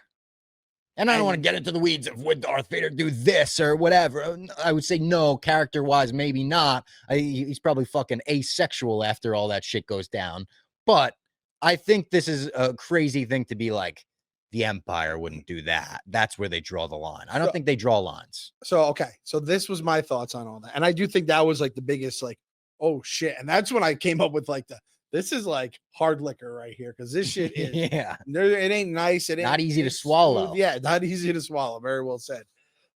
And I don't want to get into the weeds of would Darth Vader do this or whatever. I would say no, character-wise, maybe not. He's probably fucking asexual after all that shit goes down. But I think this is a crazy thing to be like, the Empire wouldn't do that. That's where they draw the line. I don't think they draw lines. So this was my thoughts on all that. And I do think that was like the biggest, like, oh shit. And that's when I came up with like this is like hard liquor right here, because this shit is it ain't nice. It ain't not easy to swallow. Smooth. Yeah, not easy to swallow. Very well said.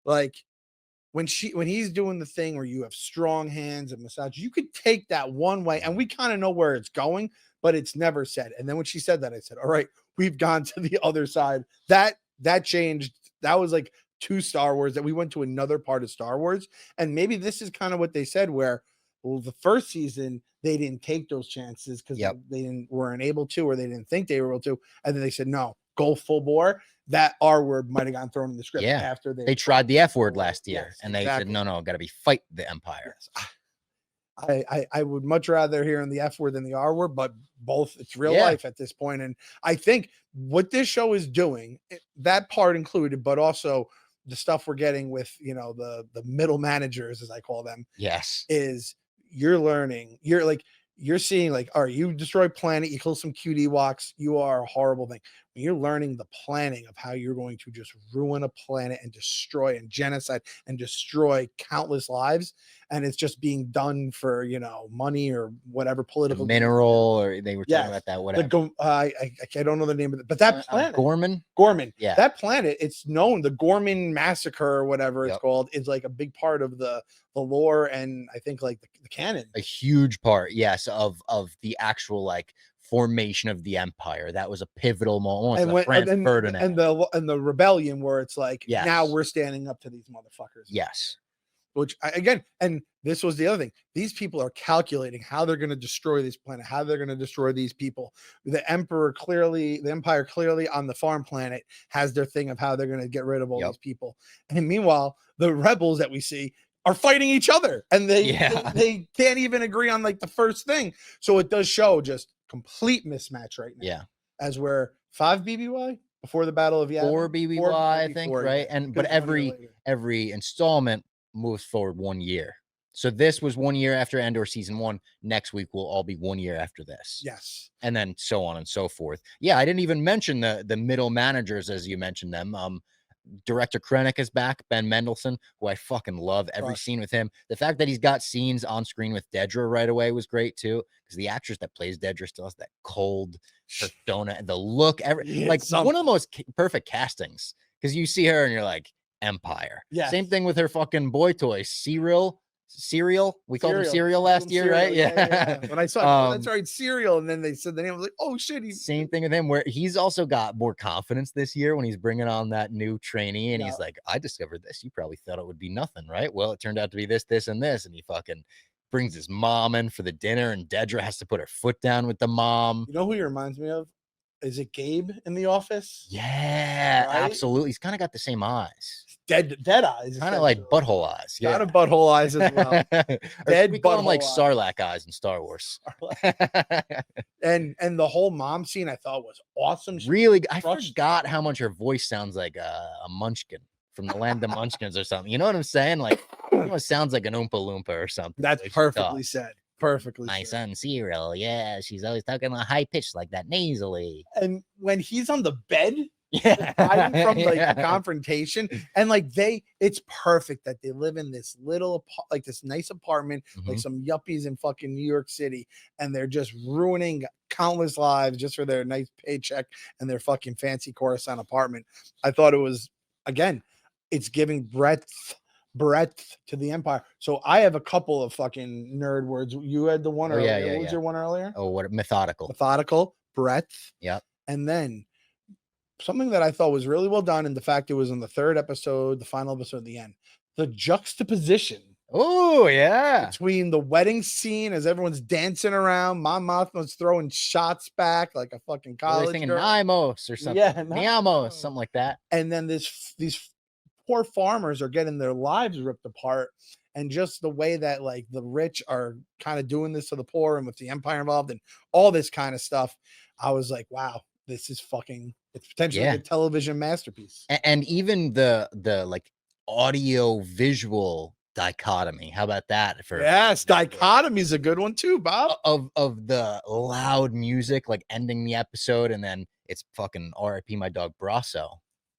Like when he's doing the thing where you have strong hands and massage, you could take that one way, and we kind of know where it's going, but it's never said. And then when she said that, I said, all right, we've gone to the other side. That changed. That was like 2 Star Wars, that we went to another part of Star Wars. And maybe this is kind of what they said, where, well, the first season they didn't take those chances because they weren't able to, or they didn't think they were able to. And then they said, no, go full bore. That R word might have gotten thrown in the script after they tried the F word last year, and they said, no, got to be fight the Empire. Yes. I would much rather hear in the F word than the R word, but both, it's real Yeah. life at this point. And I think what this show is doing, that part included, but also the stuff we're getting with, you know, the middle managers, as I call them, Yes. is you're learning, you're seeing like, all right, you destroy a planet, you kill some cute Ewoks, you are a horrible thing. When you're learning the planning of how you're going to just ruin a planet and destroy and genocide and destroy countless lives, and it's just being done for, you know, money or whatever The political mineral, or they were talking Yes. about that, the whatever. I don't know the name of it, but that planet, Gorman. Gorman, Yeah. that planet, it's known, the Gorman massacre or whatever it's Yep. called, is like a big part of the lore, and I think like the canon. A huge part, yes, of the actual like formation of the empire. That was a pivotal moment. And The when Franz Ferdinand. and the rebellion, where it's like, now Yes. we're standing up to these motherfuckers. Yes. Which again, and this was the other thing. These people are calculating how they're going to destroy this planet, how they're going to destroy these people. The empire clearly on the farm planet has their thing of how they're going to get rid of all Yep. these people. And meanwhile, the rebels that we see are fighting each other, and they can't even agree on like the first thing. So it does show just complete mismatch right now. Yeah. As we're 5 BBY before the Battle of Yavin. 4 BBY, I think, right? Yeah, And but 'cause 1 year later. every installment moves forward 1 year. So this was 1 year after Andor season 1. Next week will all be 1 year after this. Yes. And then so on and so forth. Yeah, I didn't even mention the middle managers as you mentioned them. Director Krennic is back, Ben Mendelsohn, who I fucking love every Crush. scene with him. The fact that he's got scenes on screen with Dedra right away was great too, because the actress that plays Dedra still has that cold persona and the look, like one of the most perfect castings, because you see her and you're like, Empire. Yeah. Same thing with her fucking boy toy, Cereal. We called him Cereal last year, right? Yeah. When I saw that's Um, right, Cereal, and then they said the name, I was like, oh shit. Same thing with him, where he's also got more confidence this year when he's bringing on that new trainee, and he's like, I discovered this. You probably thought it would be nothing, right? Well, it turned out to be this, this, and this. And he fucking brings his mom in for the dinner, and Dedra has to put her foot down with the mom. You know who he reminds me of? Is it Gabe in The Office? Yeah, Right? absolutely. He's kind of got the same eyes. Dead eyes. Kind of like butthole eyes. Kind of butthole eyes as well. Dead we call them like butthole Sarlacc eyes in Star Wars. and the whole mom scene I thought was awesome. Really, I forgot how much her voice sounds like a munchkin from the land of munchkins or something. You know what I'm saying? Like, it almost sounds like an Oompa Loompa or something. That's perfectly said. Perfectly. My son Cereal. Yeah, she's always talking a high pitch like that nasally. And when he's on the bed, yeah, from like the confrontation, and like it's perfect that they live in this little like this nice apartment, like some yuppies in fucking New York City, and they're just ruining countless lives just for their nice paycheck and their fucking fancy Coruscant apartment. I thought it was, again, it's giving breadth to the Empire. So I have a couple of fucking nerd words. You had the one earlier. What was your one earlier? Oh, what methodical, breadth. Yep. And then something that I thought was really well done, and the fact it was in the third episode, the final episode at the end, the juxtaposition. Oh yeah, between the wedding scene as everyone's dancing around, Mon Mothma's throwing shots back like a fucking college thinking girl. Nimos or something. Yeah, Niamos, something like that. And then these poor farmers are getting their lives ripped apart, and just the way that like the rich are kind of doing this to the poor, and with the Empire involved and all this kind of stuff, I was like, wow, this is fucking, it's potentially a television masterpiece. And even the like audio visual dichotomy. How about that? Dichotomy is a good one too, Bob. Of the loud music, like ending the episode, and then it's fucking R.I.P. my dog Brasso.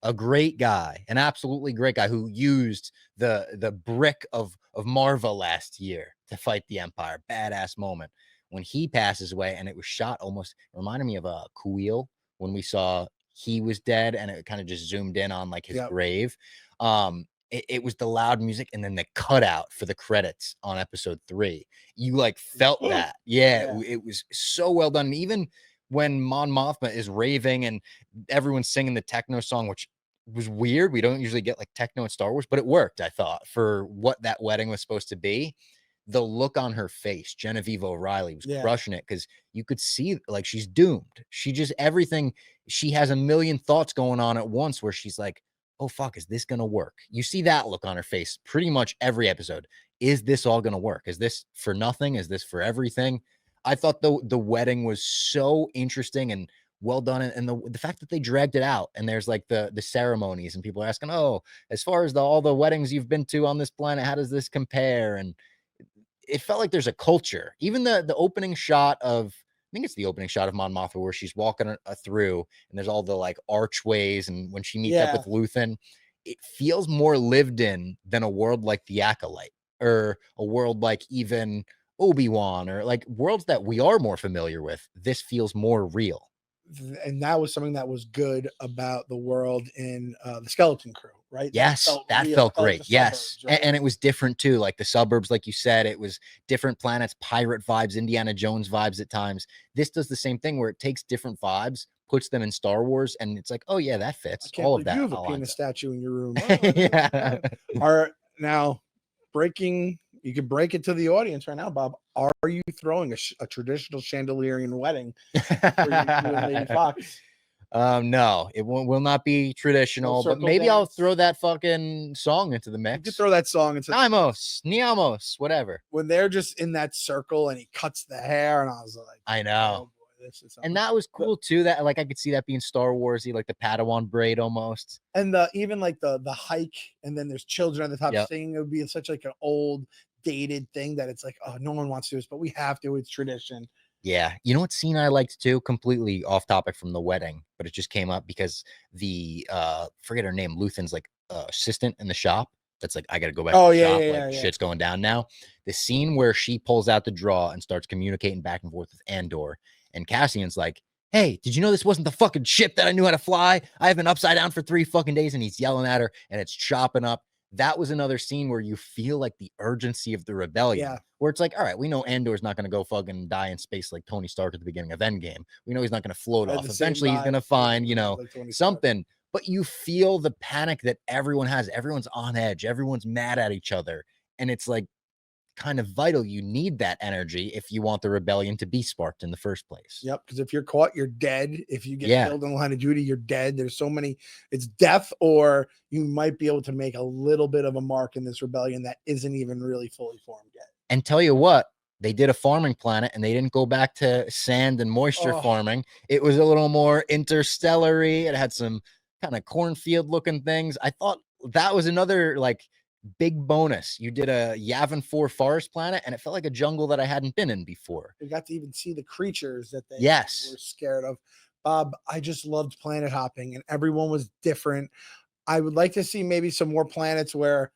A great guy, an absolutely great guy who used the brick of Marva last year to fight the Empire. Badass moment when he passes away, and it was shot almost reminded me of a Kuil when we saw he was dead, and it kind of just zoomed in on like his grave. It was the loud music, and then the cutout for the credits on episode 3. You like felt that, it was so well done. And even when Mon Mothma is raving and everyone's singing the techno song, which was weird. We don't usually get like techno in Star Wars, but it worked, I thought, for what that wedding was supposed to be. The look on her face, Genevieve O'Reilly was crushing it, because you could see like she's doomed. She just, everything, she has a million thoughts going on at once where she's like, oh fuck, is this gonna work? You see that look on her face pretty much every episode. is this all going to work? Is this for nothing? Is this for everything? I thought the wedding was so interesting and well done, and the fact that they dragged it out, and there's like the ceremonies, and people are asking, oh, as far as all the weddings you've been to on this planet, how does this compare? And it felt like there's a culture. Even the opening shot of, I think it's the opening shot of Mon Mothma where she's walking through, and there's all the like archways, and when she meets up with Luthen, it feels more lived in than a world like the Acolyte, or a world like even Obi-Wan, or like worlds that we are more familiar with. This feels more real. And that was something that was good about the world in the Skeleton Crew, right? Yes, that felt great. Like Yes. suburbs, right? And it was different too. Like the suburbs, like you said, it was different planets, pirate vibes, Indiana Jones vibes at times. This does the same thing where it takes different vibes, puts them in Star Wars, and it's like, oh yeah, that fits. All of that. You have a penis statue in your room. Yeah. Are now breaking. You could break it to the audience right now, Bob. Are you throwing a traditional chandelierian wedding for you and Lady Fox? No, it will not be traditional, but maybe I'll throw that fucking song into the mix. You could throw that song into Niamos, whatever. When they're just in that circle and he cuts the hair, and I was like, I know. Oh boy, this is and that was cool too. That like I could see that being Star Warsy, like the Padawan braid almost. And even like the hike, and then there's children at the top singing. It would be such like an old dated thing that it's like, oh, no one wants to do this, but we have to. It's tradition. Yeah. You know what scene I liked too? Completely off topic from the wedding, but it just came up because the forget her name, Luthen's like assistant in the shop. That's like, I gotta go back to the shop. Shit's going down now. The scene where she pulls out the draw and starts communicating back and forth with Andor, and Cassian's like, hey, did you know this wasn't the fucking ship that I knew how to fly? I have been upside down for 3 fucking days, and he's yelling at her, and it's chopping up. That was another scene where you feel like the urgency of the rebellion, where it's like, all right, we know Andor's not going to go fucking die in space like Tony Stark at the beginning of Endgame. We know he's not going to float off. Eventually he's going to find, like something, but you feel the panic that everyone has. Everyone's on edge. Everyone's mad at each other. And it's like kind of vital. You need that energy if you want the rebellion to be sparked in the first place. Yep. Because if you're caught, you're dead. If you get killed in the line of duty, you're dead. There's so many, it's death, or you might be able to make a little bit of a mark in this rebellion that isn't even really fully formed yet. And tell you what, they did a farming planet and they didn't go back to sand and moisture farming. It was a little more interstellar-y. It had some kind of cornfield looking things. I thought that was another like big bonus. You did a Yavin 4 forest planet, and it felt like a jungle that I hadn't been in before. We got to even see the creatures that they were scared of. Bob, I just loved planet hopping, and everyone was different. I would like to see maybe some more planets where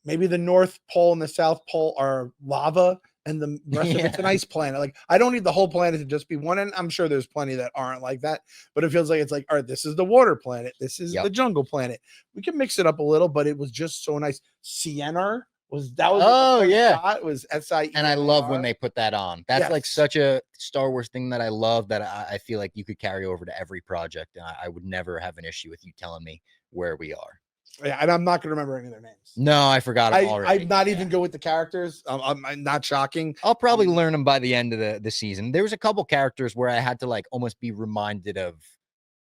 maybe the North Pole and the South Pole are lava, and the rest of it's an ice planet. Like, I don't need the whole planet to just be one, and I'm sure there's plenty that aren't like that, but it feels like it's like, all right, this is the water planet, this is the jungle planet. We can mix it up a little, but it was just so nice. Sienna was it was SIE, and I love when they put that on. That's like such a Star Wars thing that I love, that I feel like you could carry over to every project, and I would never have an issue with you telling me where we are. Yeah, and I'm not going to remember any of their names. No, I forgot them already. I'm not even good with the characters. I'm not shocking. I'll probably learn them by the end of the season. There was a couple characters where I had to like almost be reminded of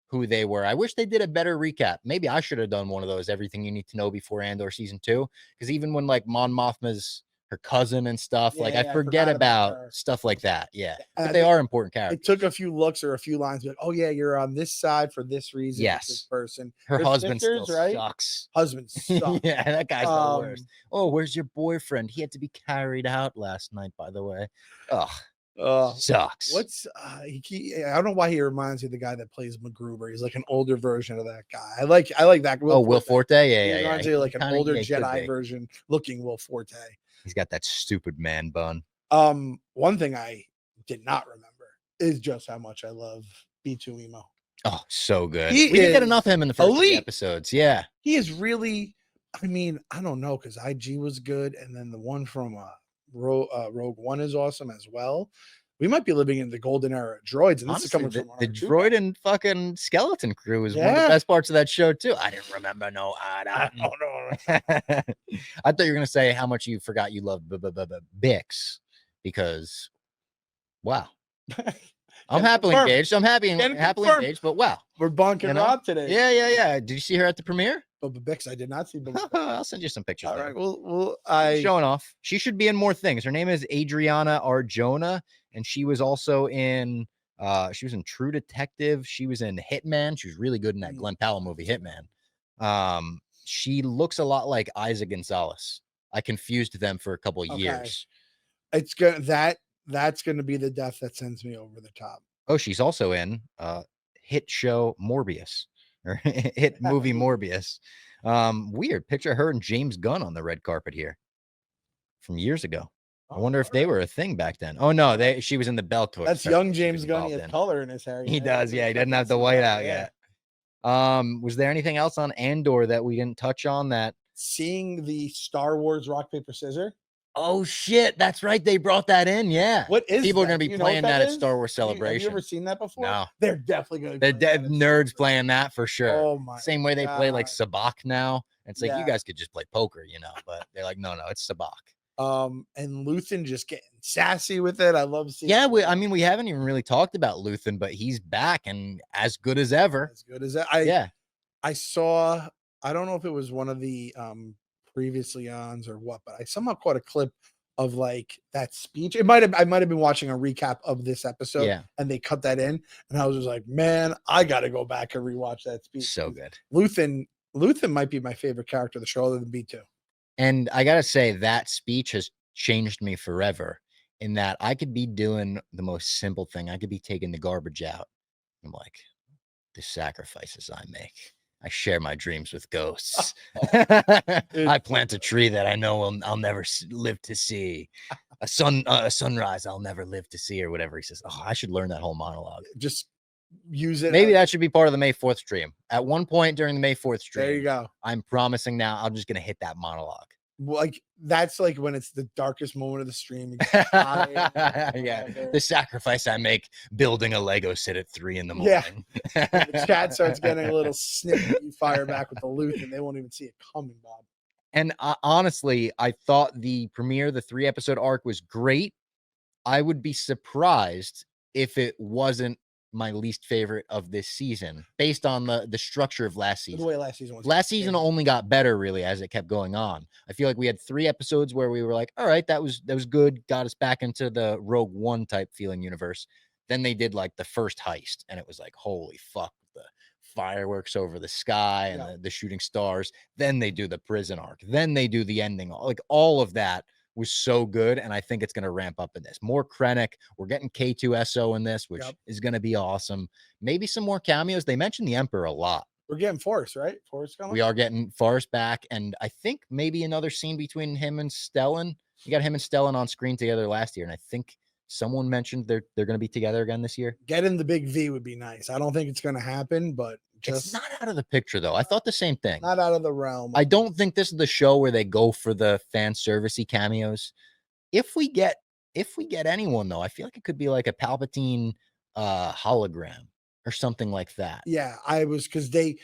who they were. I wish they did a better recap. Maybe I should have done one of those, everything you need to know before Andor season 2. Because even when like Mon Mothma's her cousin and stuff, like I forget about stuff like that. Yeah, but they are important characters. It took a few looks or a few lines, like, oh yeah, you're on this side for this reason. Yes, this person. Her husband still sucks. Husband sucks. Yeah, that guy's the worst. Oh, where's your boyfriend? He had to be carried out last night, by the way. Sucks. What's I don't know why he reminds me of the guy that plays MacGruber. He's like an older version of that guy. I like that. Will Forte. Yeah. He reminds me of like an older Jedi version looking Will Forte. He's got that stupid man bun. One thing I did not remember is just how much I love B2 Emo. Oh, so good. We didn't get enough of him in the first 3 episodes. Yeah. He is really, I mean, I don't know, because IG was good, and then the one from Rogue One is awesome as well. We might be living in the golden era of droids, and this is coming from the droid and fucking skeleton crew is one of the best parts of that show too. I didn't remember I thought you were gonna say how much you forgot you loved Bix, because wow. I'm Getting happily confirmed. engaged. I'm happily confirmed. engaged, but wow. We're bunking You know? Rob today. Yeah. Did you see her at the premiere? Bubba Bix. I did not see Bubba Bix. I'll send you some pictures. All later. right. Well, She's showing off. She should be in more things. Her name is Adriana Arjona, and she was also in True Detective. She was in Hitman. She was really good in that Glenn Powell movie, Hitman. She looks a lot like Isaac Gonzalez. I confused them for a couple of years. It's that's gonna be the death that sends me over the top. Oh, she's also in hit show Morbius or hit movie Morbius. Weird picture of her and James Gunn on the red carpet here from years ago. I wonder if they were a thing back then. Oh no, she was in the Bellator. That's young James Gunn. He has color in his hair. He does, yeah. He doesn't have the white out yet. Was there anything else on Andor that we didn't touch on? That seeing the Star Wars rock paper scissors. Oh shit, that's right. They brought that in. Yeah. What is people that? are gonna be playing that at Star Wars Celebration? Have you ever seen that before? No. They're definitely gonna be nerds playing that for sure. Oh my Same way they play like Sabak now. It's like you guys could just play poker, but they're like, no, it's Sabak. And Luthen just getting sassy with it. I love seeing we haven't even really talked about Luthen, but he's back and as good as ever. As good as that. I saw, I don't know if it was one of the previously ons or what, but I somehow caught a clip of like that speech. I might have been watching a recap of this episode, and they cut that in, and I was just like, man, I gotta go back and rewatch that speech. So good. Luthen might be my favorite character of the show, other than B2. And I gotta say that speech has changed me forever. In that I could be doing the most simple thing. I could be taking the garbage out. I'm like, the sacrifices I make. I share my dreams with ghosts. I plant a tree that I know I'll never live to see. A sunrise I'll never live to see, or whatever he says. Oh, I should learn that whole monologue. Just use it. Maybe that should be part of the May 4th stream. At one point during the May 4th stream. There you go. I'm promising now. I'm just gonna hit that monologue. Like that's like when it's the darkest moment of the stream. The sacrifice I make building a Lego set at 3 a.m. The chat starts getting a little snippy. You fire back with the loot, and they won't even see it coming, Bob. And honestly, I thought the premiere, the 3-episode arc, was great. I would be surprised if it wasn't my least favorite of this season, based on the structure of last season. The way last season was. Last season only got better, really, as it kept going on. I feel like we had 3 episodes where we were like, all right, that was good, got us back into the Rogue One type feeling universe. Then they did like the first heist, and it was like, holy fuck, the fireworks over the sky and the shooting stars. Then they do the prison arc. Then they do the ending. Like all of that was so good, and I think it's going to ramp up in this. More Krennic. We're getting K2SO in this, which is going to be awesome. Maybe some more cameos. They mentioned the Emperor a lot. We're getting Forrest, right? Forrest coming? We are getting Forrest back, and I think maybe another scene between him and Stellan. You got him and Stellan on screen together last year, and I think someone mentioned they're going to be together again this year. Getting the big V would be nice. I don't think it's going to happen, but it's not out of the picture, though. I thought the same thing. Not out of the realm. I don't think this is the show where they go for the fan servicey cameos. If we get anyone, though, I feel like it could be like a Palpatine hologram or something like that. Yeah, I was, because it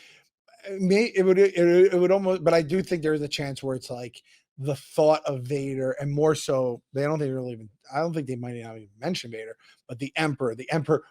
would almost, but I do think there's a chance where it's like the thought of Vader, and more so, I don't think they might not even mention Vader, but the Emperor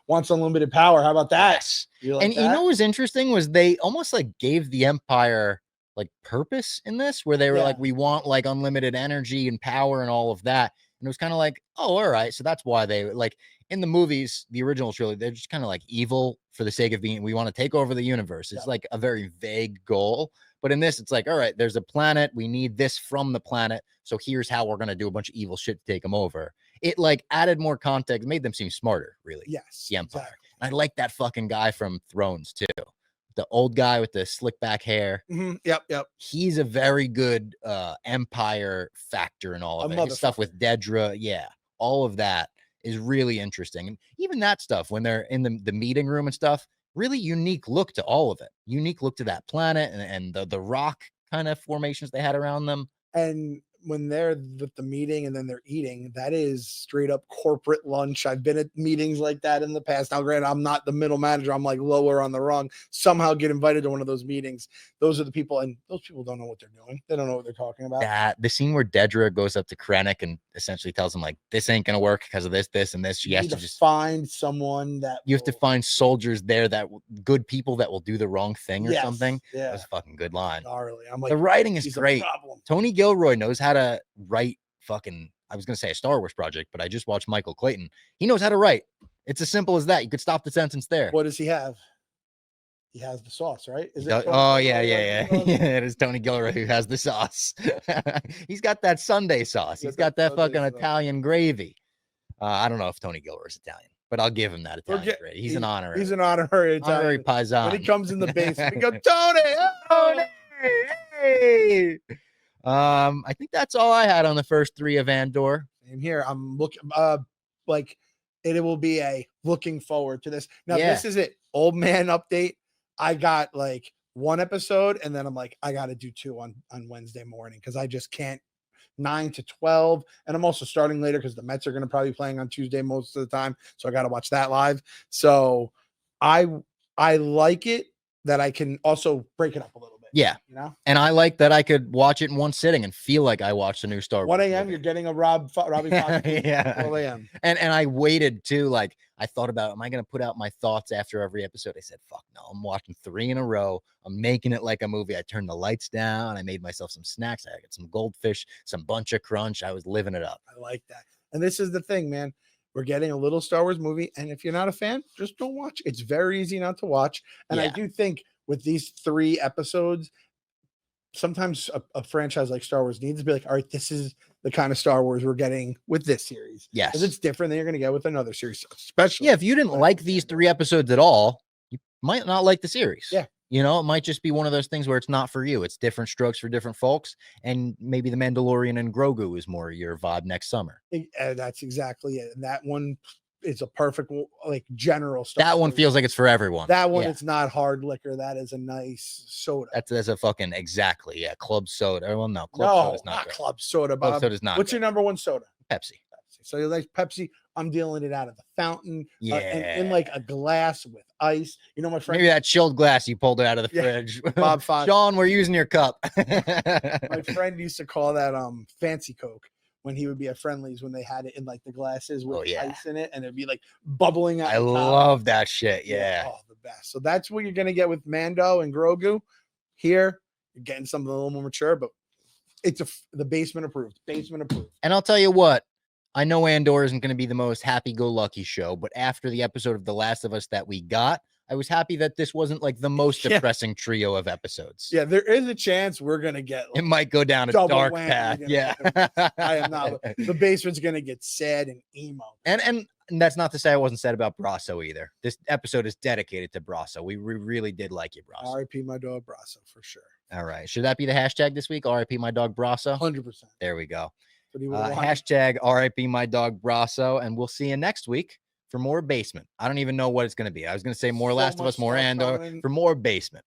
wants unlimited power. How about that? Yes. You know what was interesting was they almost like gave the Empire like purpose in this, where they were like, we want like unlimited energy and power and all of that. And it was kind of like, oh, all right. So that's why they like in the movies, the original trilogy, they're just kind of like evil for the sake of being, we want to take over the universe. It's like a very vague goal. But in this, it's like, all right, there's a planet. We need this from the planet. So here's how we're going to do a bunch of evil shit to take them over. It like added more context, made them seem smarter, really. Yes. The Empire. Exactly. And I like that fucking guy from Thrones too. The old guy with the slick back hair. Mm-hmm. Yep. He's a very good Empire factor in all of it. His stuff with Dedra. Yeah. All of that is really interesting. And even that stuff when they're in the meeting room and stuff, really unique look to all of it. Unique look to that planet and the rock kind of formations they had around them. And when they're with the meeting and then they're eating, that is straight up corporate lunch. I've been at meetings like that in the past. Now, granted, I'm not the middle manager. I'm like lower on the rung. Somehow get invited to one of those meetings. Those are the people, and those people don't know what they're doing. They don't know what they're talking about. That the scene where Dedra goes up to Krennic and essentially tells him like, this ain't gonna work because of this, this, and this. She You has need to to just find someone that you have to will- find soldiers there good people that will do the wrong thing or Yes, something. Yeah, That was a fucking good line. gnarly. I'm like, The writing is he's a great. problem. Tony Gilroy knows how to write fucking, I was going to say a Star Wars project, but I just watched Michael Clayton. He knows how to write. It's as simple as that. You could stop the sentence there. What does he have? He has the sauce, right? Is it? Oh, yeah. It is Tony Gilroy who has the sauce. He's got that Sunday sauce. He's got that Sunday fucking sauce. Italian gravy. I don't know if Tony Gilroy's Italian, but I'll give him that Italian Forget- gravy. He's an honorary. He's an honorary honorary Italian. paisan. When he comes in the basement, we go, Tony! Tony! Hey! I think that's all I had on the first 3 of Andor. Same here. I'm looking like it will be a looking forward to this. Now, Yeah. this is it. Old man update. I got like 1 episode, and then I'm like, I got to do 2 on Wednesday morning because I just can't. 9 to 12, and I'm also starting later because the Mets are going to probably be playing on Tuesday most of the time, so I got to watch that live. So I like it that I can also break it up a little bit. Yeah. You know, And I like that I could watch it in one sitting and feel like I watched a new Star Wars 1 a.m. movie. You're getting a Robbie Fox. Yeah. 12 a.m. And I waited too. Like I thought about, am I going to put out my thoughts after every episode? I said, fuck no, I'm watching 3 in a row. I'm making it like a movie. I turned the lights down. I made myself some snacks. I got some goldfish, some bunch of crunch. I was living it up. I like that. And this is the thing, man. We're getting a little Star Wars movie, and if you're not a fan, just don't watch. It's very easy not to watch. And I Yeah. do think with these 3 episodes, sometimes a franchise like Star Wars needs to be like, all right, this is the kind of Star Wars we're getting with this series. Yes. Because it's different than you're going to get with another series, especially. Yeah. If you didn't like these 3 episodes at all, you might not like the series. Yeah. You know, it might just be one of those things where it's not for you. It's different strokes for different folks. And maybe The Mandalorian and Grogu is more your vibe next summer. That's exactly it. And that one is a perfect, like, general Star That one Wars. feels like it's for everyone. That one, Yeah. it's not hard liquor. That is a nice soda. That's a fucking exactly. Yeah. Club soda. Well, no, club No, soda is not not good. club soda, Club Bob. soda is not What's good. your number 1 soda? Pepsi. So you like Pepsi? I'm dealing it out of the fountain, Yeah. and in like a glass with ice. You know, my friend, Maybe that chilled glass you pulled it out of the Yeah, fridge. Bob Fox. Sean, we're using your cup. my friend used to call that fancy Coke when he would be at Friendly's when they had it in like the glasses with Oh, yeah. ice in it, and it'd be like bubbling out. I the top. love that shit. Yeah. Oh, the best. So that's what you're gonna get with Mando and Grogu. Here, you're getting something a little more mature, but it's the basement approved. Basement approved. And I'll tell you what, I know Andor isn't going to be the most happy-go-lucky show, but after the episode of The Last of Us that we got, I was happy that this wasn't like the most Yeah. depressing trio of episodes. Yeah, there is a chance we're gonna get. It might go down a Double dark whammy, path. you're Yeah. gonna I am not. The basement's gonna get sad and emo. And that's not to say I wasn't sad about Brasso either. This episode is dedicated to Brasso. We really did like you, Brasso. R.I.P. my dog Brasso for sure. All right. Should that be the hashtag this week? RIP my dog Brasso. 100%. There we go. But he would want. Hashtag RIP my dog Brasso. And we'll see you next week for more basement. I don't even know what it's going to be. I was going to say more So Last of much Us, more stuff Andor, coming. for more basement.